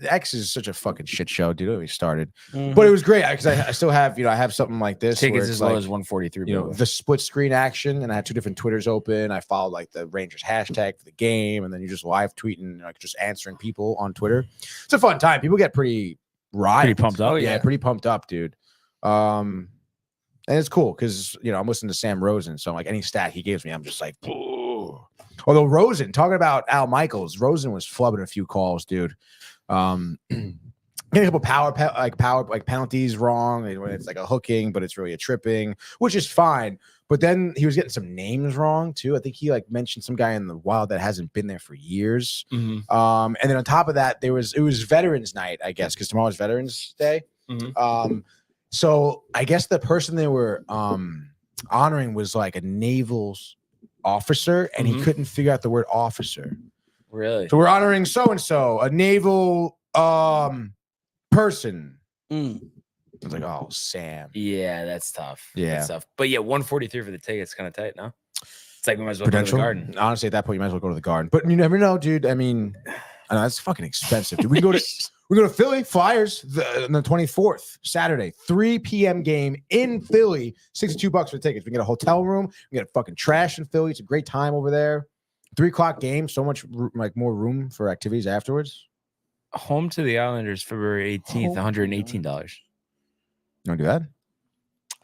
X is such a fucking shit show, dude. We started, but it was great because I still have, I have something like this. where Tickets it's as low like, as 143. the split screen action, and I had 2 different Twitters open. I followed like the Rangers hashtag for the game, and then you just live tweeting, like just answering people on Twitter. It's a fun time. People get pretty riled, Pretty pumped up. yeah, pretty pumped up, dude. And it's cool because I'm listening to Sam Rosen, so like any stat he gives me, I'm just like, ooh. Although Rosen, talking about Al Michaels, Rosen was flubbing a few calls, dude. Getting a couple power penalties wrong. It's like a hooking, but it's really a tripping, which is fine. But then he was getting some names wrong too. I think he like mentioned some guy in the Wild that hasn't been there for years. Mhm. And then on top of that, it was Veterans Night, I guess, because tomorrow's Veterans Day. Mhm. So I guess the person they were honoring was like a naval officer, and he couldn't figure out the word officer. Really? So we're honoring so-and-so, a naval person. I was like, oh, Sam. Yeah, that's tough. Yeah. That's tough. But yeah, 143 for the ticket's kind of tight, no? It's like we might as well go to the Prudential. Garden. Honestly, at that point, you might as well go to the Garden. But you never know, dude. I mean, I know that's fucking expensive. Dude. We go to Philly Flyers on the 24th, Saturday, 3 p.m. game in Philly. $62 for the tickets. We can get a hotel room. We get a fucking trash in Philly. It's a great time over there. 3 o'clock game. So much more room for activities afterwards. Home to the Islanders, February 18th, $118. You want to do that?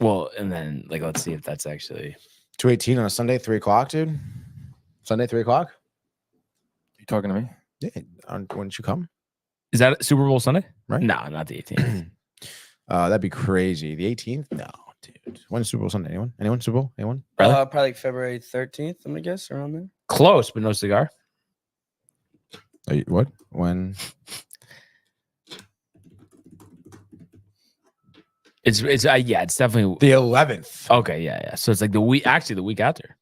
Well, and then let's see if that's actually 218 on a Sunday, 3:00, dude. Sunday, 3:00. You talking to me? Yeah. Wouldn't you come? Is that Super Bowl Sunday? Right? No, not the 18th. That'd be crazy. The 18th? No, dude. When's Super Bowl Sunday? Anyone? Anyone? Super Bowl? Anyone? Probably like February 13th. I'm gonna guess around there. Close, but no cigar. What? When? It's definitely The 11th. okay. Yeah. So it's like the week after. The week after.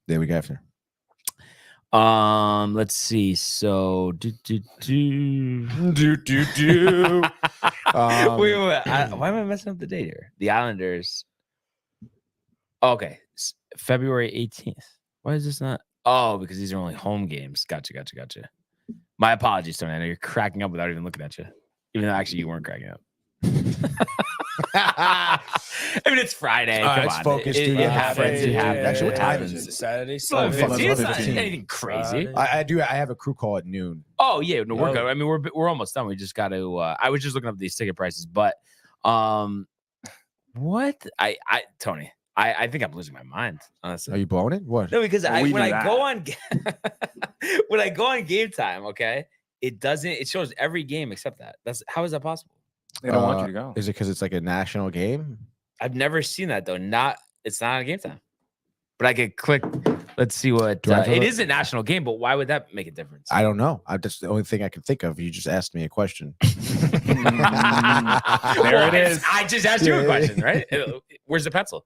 Let's see. So Wait, why am I messing up the date here? The Islanders. Okay, February 18th. Why is this not? Oh, because these are only home games. Gotcha. My apologies, Tony. I know you're cracking up without even looking at you, even though actually you weren't cracking up. I mean, it's Friday. Come it's on. focused, dude. It happens. It happens. Actually, what time is it? Saturday. It's not 11:15. it's not anything crazy. I have a crew call at noon. Oh yeah, no, we're good. I mean, we're almost done. We just got to. I was just looking up these ticket prices, but what? Tony, I think I'm losing my mind. Honestly, Are you blowing it? What? no, because when I that. go on when I go on Game Time, okay, it doesn't. It shows every game except that. How is that possible? They don't want you to go. Is it because it's like a national game? I've never seen that though. It's not on Game Time. But I could click. Let's see what it is a national game. But why would that make a difference? I don't know. That's the only thing I can think of. You just asked me a question. There it is. I just asked you a question, right? Where's the pencil?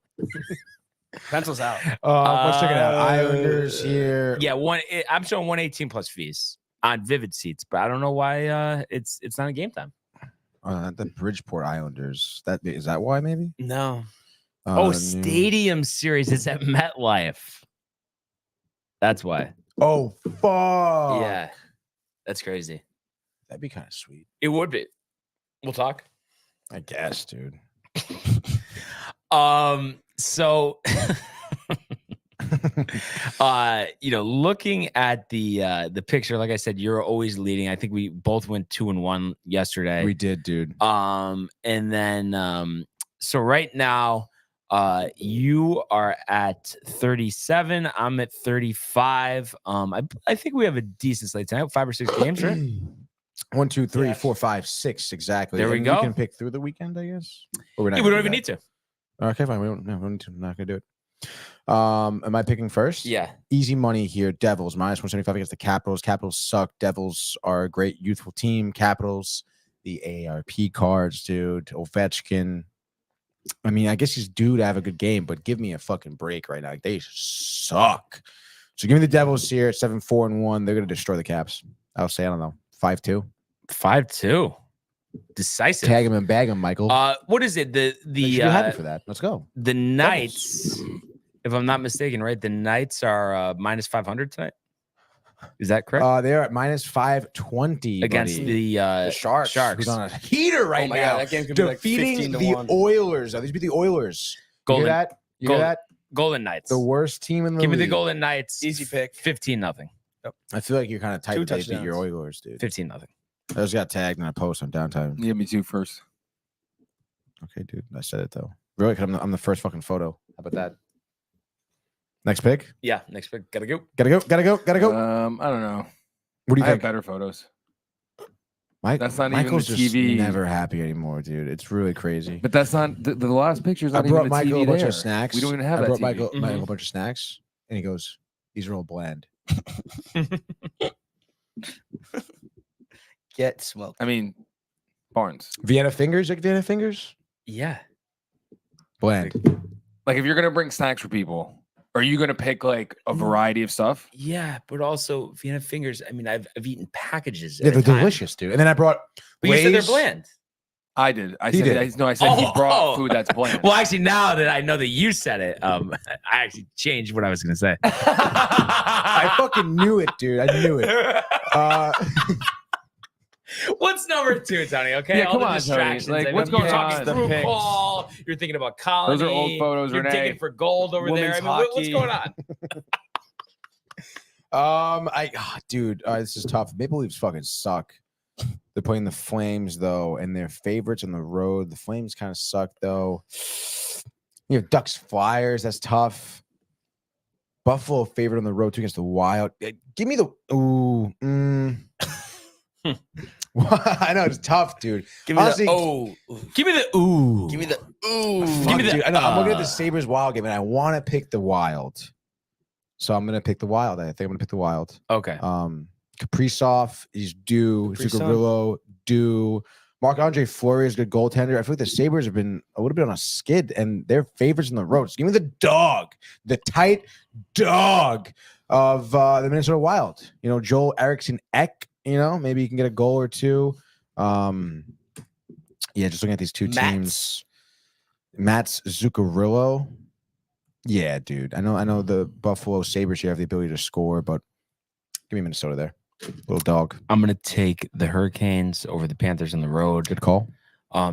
Pencil's out. Let's check it out. Islanders here. Yeah, I'm showing 118 plus fees on Vivid Seats, but I don't know why it's not a Game Time. The Bridgeport Islanders. Is that why? Maybe. No. New- Stadium Series. It's at MetLife. That's why. Oh fuck. Yeah, that's crazy. That'd be kind of sweet. It would be. We'll talk. I guess, dude. So looking at the picture, like I said, you're always leading. I think we both went 2-1 yesterday. We did, dude. And then so right now you are at 37. I'm at 35. I think we have a decent slate tonight. 5 or 6 games, right? 1, 2, 3, 4, 5, 6. Exactly. There we And go. We can pick through the weekend, I guess. Or we're not We gonna don't do even that? need to. Okay, fine. We don't need to. I'm not gonna do it. Am I picking first? Yeah. Easy money here. Devils -175 against the Capitals. Capitals suck. Devils are a great youthful team. Capitals, the AARP cards, dude. Ovechkin. I mean, I guess he's due to have a good game, but give me a fucking break right now. Like, they suck. So give me the Devils here at 7-4-1. They're gonna destroy the Caps. I'll say, I don't know, 5-2. 5-2. Decisive. Tag him and bag him, Michael. What is it? You should be happy for that. Let's go. The Knights, if I'm not mistaken, right? The Knights are -500 tonight. Is that correct? They're at -520 Against buddy. the Sharks. Sharks. Who's on a heater right Oh my now. God, that game could be like defeating 15-1. the Oilers. These be the Oilers. Golden- You hear that? You hear that? Golden Knights. The worst team in the Give me league. the Golden Knights. Easy pick. 15-0. I feel like you're kind of tight. 2 They beat your touchdowns. Oilers, dude. 15-0. I just got tagged in a post on downtime. Yeah, me too. First. Okay, dude. I said it though. Really? 'Cause I'm the first fucking photo. How about that? Next pick. Yeah, next pick. Gotta go. Gotta go. Gotta go. Gotta go. I don't know. What do you I have think? better photos. Mike, That's not even Michael's the just TV. never happy anymore, dude. It's really crazy. But that's not the last picture's I not even brought the Michael TV a bunch there. of snacks. We don't even have I that brought TV. Michael Mhm. a bunch of snacks, and he goes, "These are all bland." Get smoked. I mean, Barnes. Vienna fingers, like Vienna fingers, Yeah. bland. Like, if you're gonna bring snacks for people, are you gonna pick like a variety of stuff? Yeah, but also Vienna fingers. I mean, I've eaten packages. Yeah, at a they're time. delicious, dude. And then I brought. But you said they're Lay's. bland. I did. I He said. did. No, I said he Oh, brought oh. food that's bland. Well, actually, now that I know that you said it, I actually changed what I was going to say. I fucking knew it, dude. I knew it. What's number 2, Tony? Okay, Yeah, all come the on, Tony. distractions. Like, I what's mean, going you're on? talking The through picks. Paul. You're thinking about Colony. Those are old photos, You're Renee. digging for gold over there. I Women's mean, what's hockey. going on? Dude, this is tough. Maple Leafs fucking suck. They're playing the Flames, though, and they're favorites on the road. The Flames kind of suck, though. You have Ducks Flyers. That's tough. Buffalo favorite on the road, too, against the Wild. Give me the I know it's tough, dude. Give me Honestly, the oh. Give me the ooh. Give me the ooh. Give me the. Dude, I know, I'm looking at the Sabres Wild game, and I want to pick the Wild. So I'm gonna pick the Wild. I think I'm gonna pick the Wild. Okay. Kaprizov is due. Zuccarello due. Marc-Andre Fleury is a good goaltender. I feel like the Sabres have been a little bit on a skid, and they're favorites on the road. So give me the dog, the tight dog of the Minnesota Wild. You know, Joel Eriksson Ek. You know, maybe you can get a goal or two. Yeah, just looking at these two teams. Mats Zuccarello. Yeah, dude. I know the Buffalo Sabres here have the ability to score, but give me Minnesota there. Little dog. I'm going to take the Hurricanes over the Panthers on the road. Good call.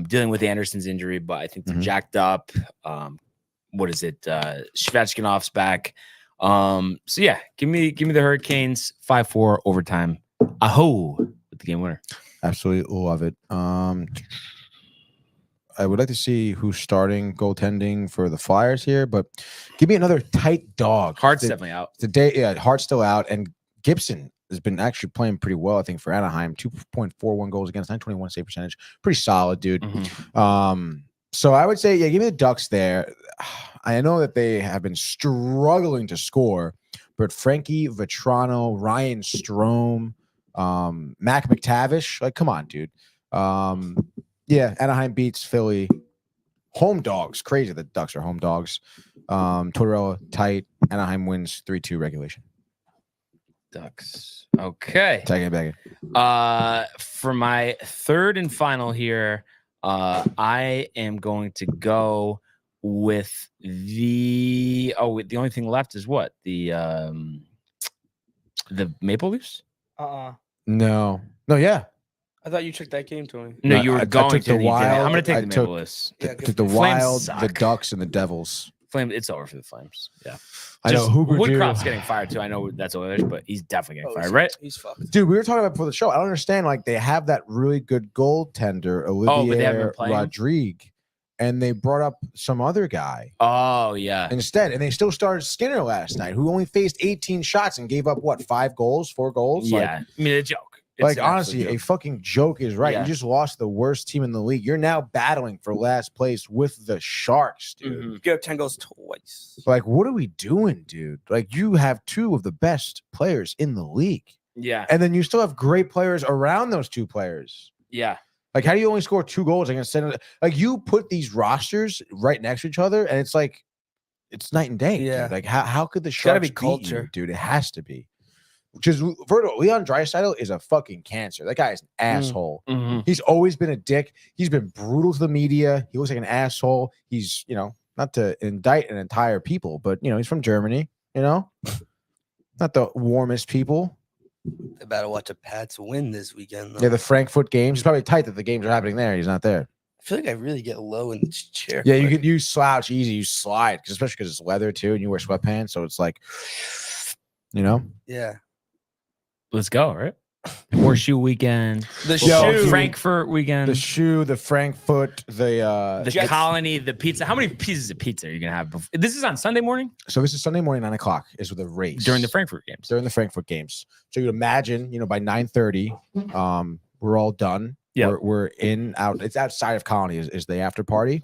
Dealing with Anderson's injury, but I think they're jacked up. What is it? Shvechkinov's back. So yeah, give me the Hurricanes 5-4 overtime. Aho with the game winner. Absolutely love it. I would like to see who's starting goaltending for the Flyers here, but give me another tight dog. Hart's definitely out. Hart's still out, and Gibson has been actually playing pretty well, I think, for Anaheim. 2.41 goals against, 921 save percentage. Pretty solid, dude. So I would say, yeah, give me the Ducks there. I know that they have been struggling to score, but Frankie Vetrano, Ryan Strome, Mac McTavish, like, come on, dude. Yeah, Anaheim beats Philly. Home dogs. Crazy that Ducks are home dogs. Tortorella, tight. Anaheim wins 3-2 regulation. Ducks. Okay. Take it back. For my third and final here, I am going to go with the only thing left is what? The Maple Leafs? No, yeah. I thought you took that game, Tony. No, you were going to the Wild. I'm going to take the Maple Leafs. Took the Wild, the Ducks, and the Devils. Flames. It's over for the Flames. Yeah. I know Woodcroft's getting fired too. I know that's Oilers, but he's definitely getting fired, right? He's fucked. Dude, we were talking about before the show. I don't understand. Like, they have that really good goaltender, Olivier Rodrigue, and they brought up some other guy. Oh, yeah. Instead, and they still started Skinner last night, who only faced 18 shots and gave up, what, 4 goals? Yeah. Like, I mean, a joke. Like, honestly, a fucking joke is right. Yeah. You just lost the worst team in the league. You're now battling for last place with the Sharks, dude. You get up 10 goals twice. Like, what are we doing, dude? Like, you have 2 of the best players in the league. Yeah. And then you still have great players around those 2 players. Yeah. Like, how do you only score 2 goals against Center? Like, you put these rosters right next to each other, and it's like, it's night and day. Yeah. Dude. Like, how could the Sharks gotta be beat culture, you, dude? It has to be. Because Leon Draisaitl is a fucking cancer. That guy is an asshole. He's always been a dick. He's been brutal to the media. He looks like an asshole. He's, not to indict an entire people, but, he's from Germany, not the warmest people. They better watch the Pats win this weekend, though. Yeah, the Frankfurt games. He's probably tight that the games are happening there. He's not there. I feel like I really get low in this chair. Yeah, you slouch easy. You slide, especially because it's leather, too, and you wear sweatpants. So it's like, Yeah. Let's go, right? Horseshoe weekend. The shoe. Frankfurt weekend. The shoe, the Frankfurt, the Colony, the pizza. How many pieces of pizza are you going to have? This is on Sunday morning? So this is Sunday morning, 9 o'clock is with the race. During the Frankfurt games. So you imagine, by 9:30, we're all done. Yeah. We're out. It's outside of Colony is the after party.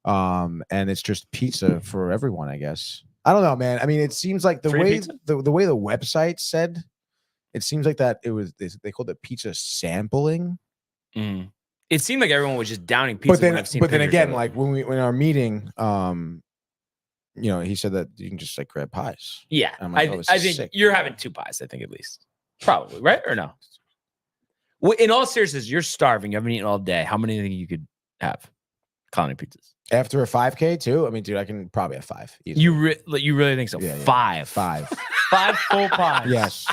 And it's just pizza for everyone, I guess. I don't know, man. I mean, it seems like the way the website said, it seems like that they called it pizza sampling. It seemed like everyone was just downing pizza. But then again, like when our meeting, he said that you can just like grab pies. Yeah, like, I think sick. You're having 2 pies. I think at least, probably, right or no? Well, in all seriousness, you're starving. You haven't eaten all day. How many do you think you could have? Colony pizzas after a 5K too. I mean, dude, I can probably have 5. Easily. You really think so? Yeah, 5. 5 full pies. Yes.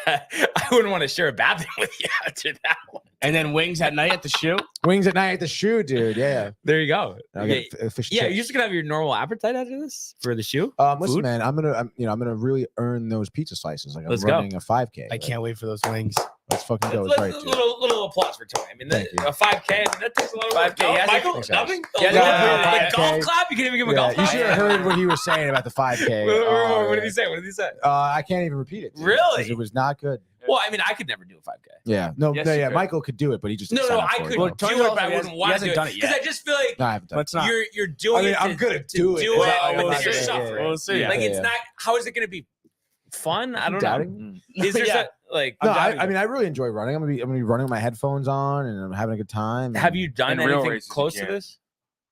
I wouldn't want to share a bathroom with you after that one. And then wings at night at the shoe. Wings at night at the shoe, dude. Yeah. There you go. Okay. You're just gonna have your normal appetite after this for the shoe. Listen, food? man, I'm gonna really earn those pizza slices. Like I'm Let's running go. a 5K. I can't wait for those wings. Let's fucking go. Let's, Right, little applause for Tony. I mean, a 5K, that takes a lot of work. 5K, No, Michael, nothing? Yeah, Golf clap? You can't even give him a golf clap? You should have heard what he was saying about the 5K. What did he say? What did he say? I can't even repeat it. Really? It was not good. Well, I mean, I could never do a 5K. Yeah. No, Michael could do it, but he just No, I could do it, but I wouldn't want to do it. Because I just feel like No, I haven't done it. you're doing it. I'm gonna do it. We'll You're see. suffering. We'll see. Like, it's not, how is it going to be fun? I don't know. Is there No, I mean, I really enjoy running. I'm gonna be running with my headphones on, and I'm having a good time. Have you done anything close to this,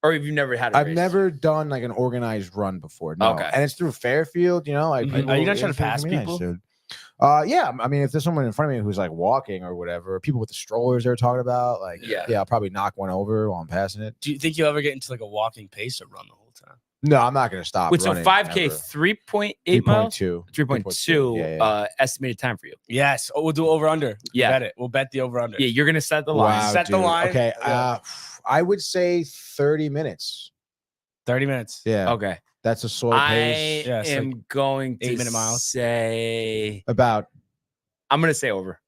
or have you never had? I've never done like an organized run before. No, okay. And it's through Fairfield. You know, like Are you not trying to pass people? Yeah. I mean, if there's someone in front of me who's like walking or whatever, people with the strollers they're talking about, like, yeah, I'll probably knock one over while I'm passing it. Do you think you'll ever get into like a walking pace or run the whole time? No, I'm not gonna stop. Wait, so 5K, 3.8 miles, 3.2 estimated time for you. Yes. Oh, we'll do over under. Yeah, bet it. We'll bet the over under. Yeah, you're gonna set the line. Wow, the line. Okay. I would say 30 minutes. 30 minutes. Yeah. Okay. That's a slow pace. I am going to 8-minute miles. Say about. I'm gonna say over.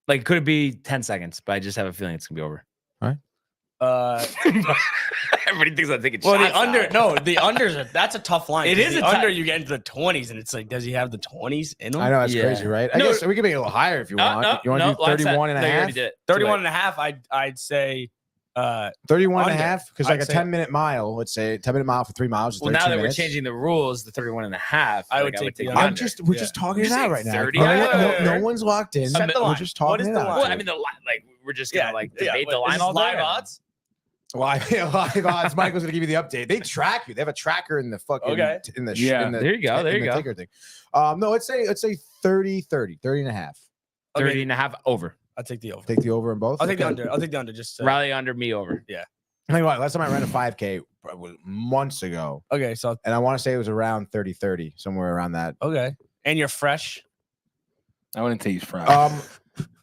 Like, could it be 10 seconds? But I just have a feeling it's gonna be over. All right. Everybody thinks I'm taking well, shots. The under, no, the unders. That's a tough line. It is the under. You get into the 20s, and it's like, does he have the 20s in him? I know that's crazy, right? I guess we can make it a little higher if you want. You want to do 31 and a half? 31 and a half. I'd say 31 and a half, because like a 10-minute mile, let's say 10-minute mile for 3 miles. Well, now that we're changing the rules, the 31 and a half, I would take the under. We're just talking it out right now. 30? No one's locked in. We're just talking it out. Well, I mean, the line, like, we're just gonna debate the line all live day. odds. Live odds. Michael's gonna give you the update. They track you. They have a tracker in the fucking in the there you go. There you go. Thing. No, let's say 30 and a half. 30 and a half over. I'll take the over. Take the over in both. I'll take the under. I'll take the under. Just rally under, me over. Yeah. I mean, last time I ran a 5K was months ago. Okay, so and I want to say it was around 30, somewhere around that. Okay, and you're fresh. I wouldn't say he's fresh.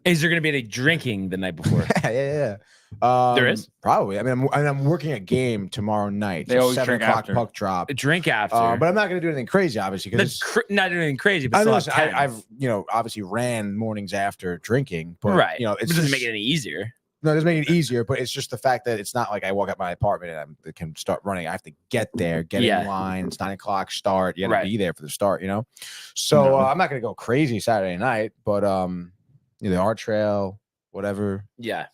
Is there going to be any drinking the night before? Yeah. There is probably. I mean, I'm working a game tomorrow night. They always 7 drink o'clock after. puck drop. A drink after, but I'm not going to do anything crazy, obviously. Because not doing anything crazy. But I've obviously ran mornings after drinking, but right. it doesn't make it any easier. No, it doesn't make it easier, but it's just the fact that it's not like I walk up my apartment and I can start running. I have to get there, get in line. It's 9 o'clock start. You got to be there for the start, So I'm not going to go crazy Saturday night, but the art trail, whatever. Yeah.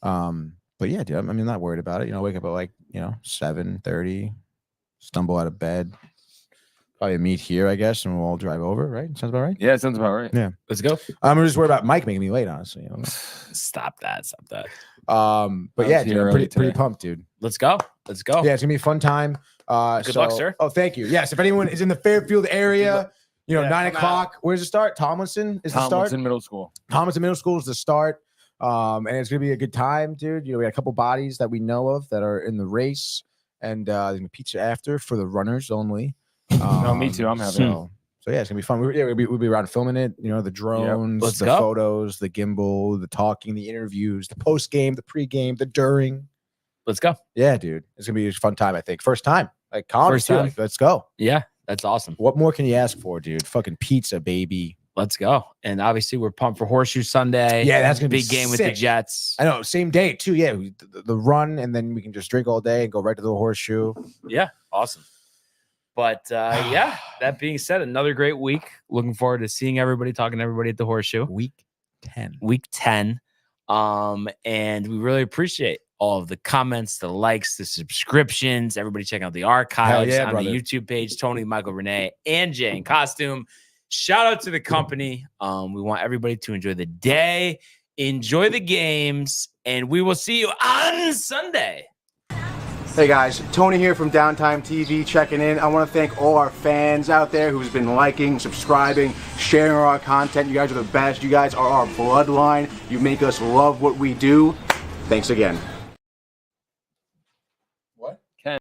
But yeah, dude, I mean, I'm not worried about it. Wake up at 7:30, stumble out of bed, probably meet here, I guess, and we'll all drive over. Right? Sounds about right. Yeah, it sounds about right. Yeah, let's go. I'm just worried about Mike making me late, honestly. Stop that. But yeah, dude, I'm pretty pumped, dude. Let's go. Yeah, it's gonna be a fun time. Good luck, sir. Oh, thank you. Yes, if anyone is in the Fairfield area, 9 o'clock. Where does it start? Tomlinson is the start. Tomlinson Middle School. Tomlinson Middle School is the start. And it's gonna be a good time, dude. We got a couple bodies that we know of that are in the race, and there's gonna be pizza after for the runners only. No, me too. I'm having it. So yeah, it's gonna be fun. We'll be around filming it. The drones, the photos, the gimbal, the talking, the interviews, the post game, the pre game, the during. Let's go. Yeah, dude, it's gonna be a fun time. I think first time, like college. Let's go. Yeah, that's awesome. What more can you ask for, dude? Fucking pizza, baby. Let's go. And obviously, we're pumped for Horseshoe Sunday. Yeah, that's going to be big game with the Jets. I know. Same day, too. Yeah. The run, and then we can just drink all day and go right to the Horseshoe. Yeah. Awesome. But yeah, that being said, another great week. Looking forward to seeing everybody, talking to everybody at the Horseshoe. Week 10. And we really appreciate all of the comments, the likes, the subscriptions, everybody checking out the archives on the YouTube page. Tony, Michael, Renee, and Jay in costume. Shout out to the company. We want everybody to enjoy the day, enjoy the games, and we will see you on Sunday. Hey guys, Tony here from Downtime TV checking in. I want to thank all our fans out there who's been liking, subscribing, sharing our content. You guys are the best. You guys are our bloodline. You make us love what we do. Thanks again.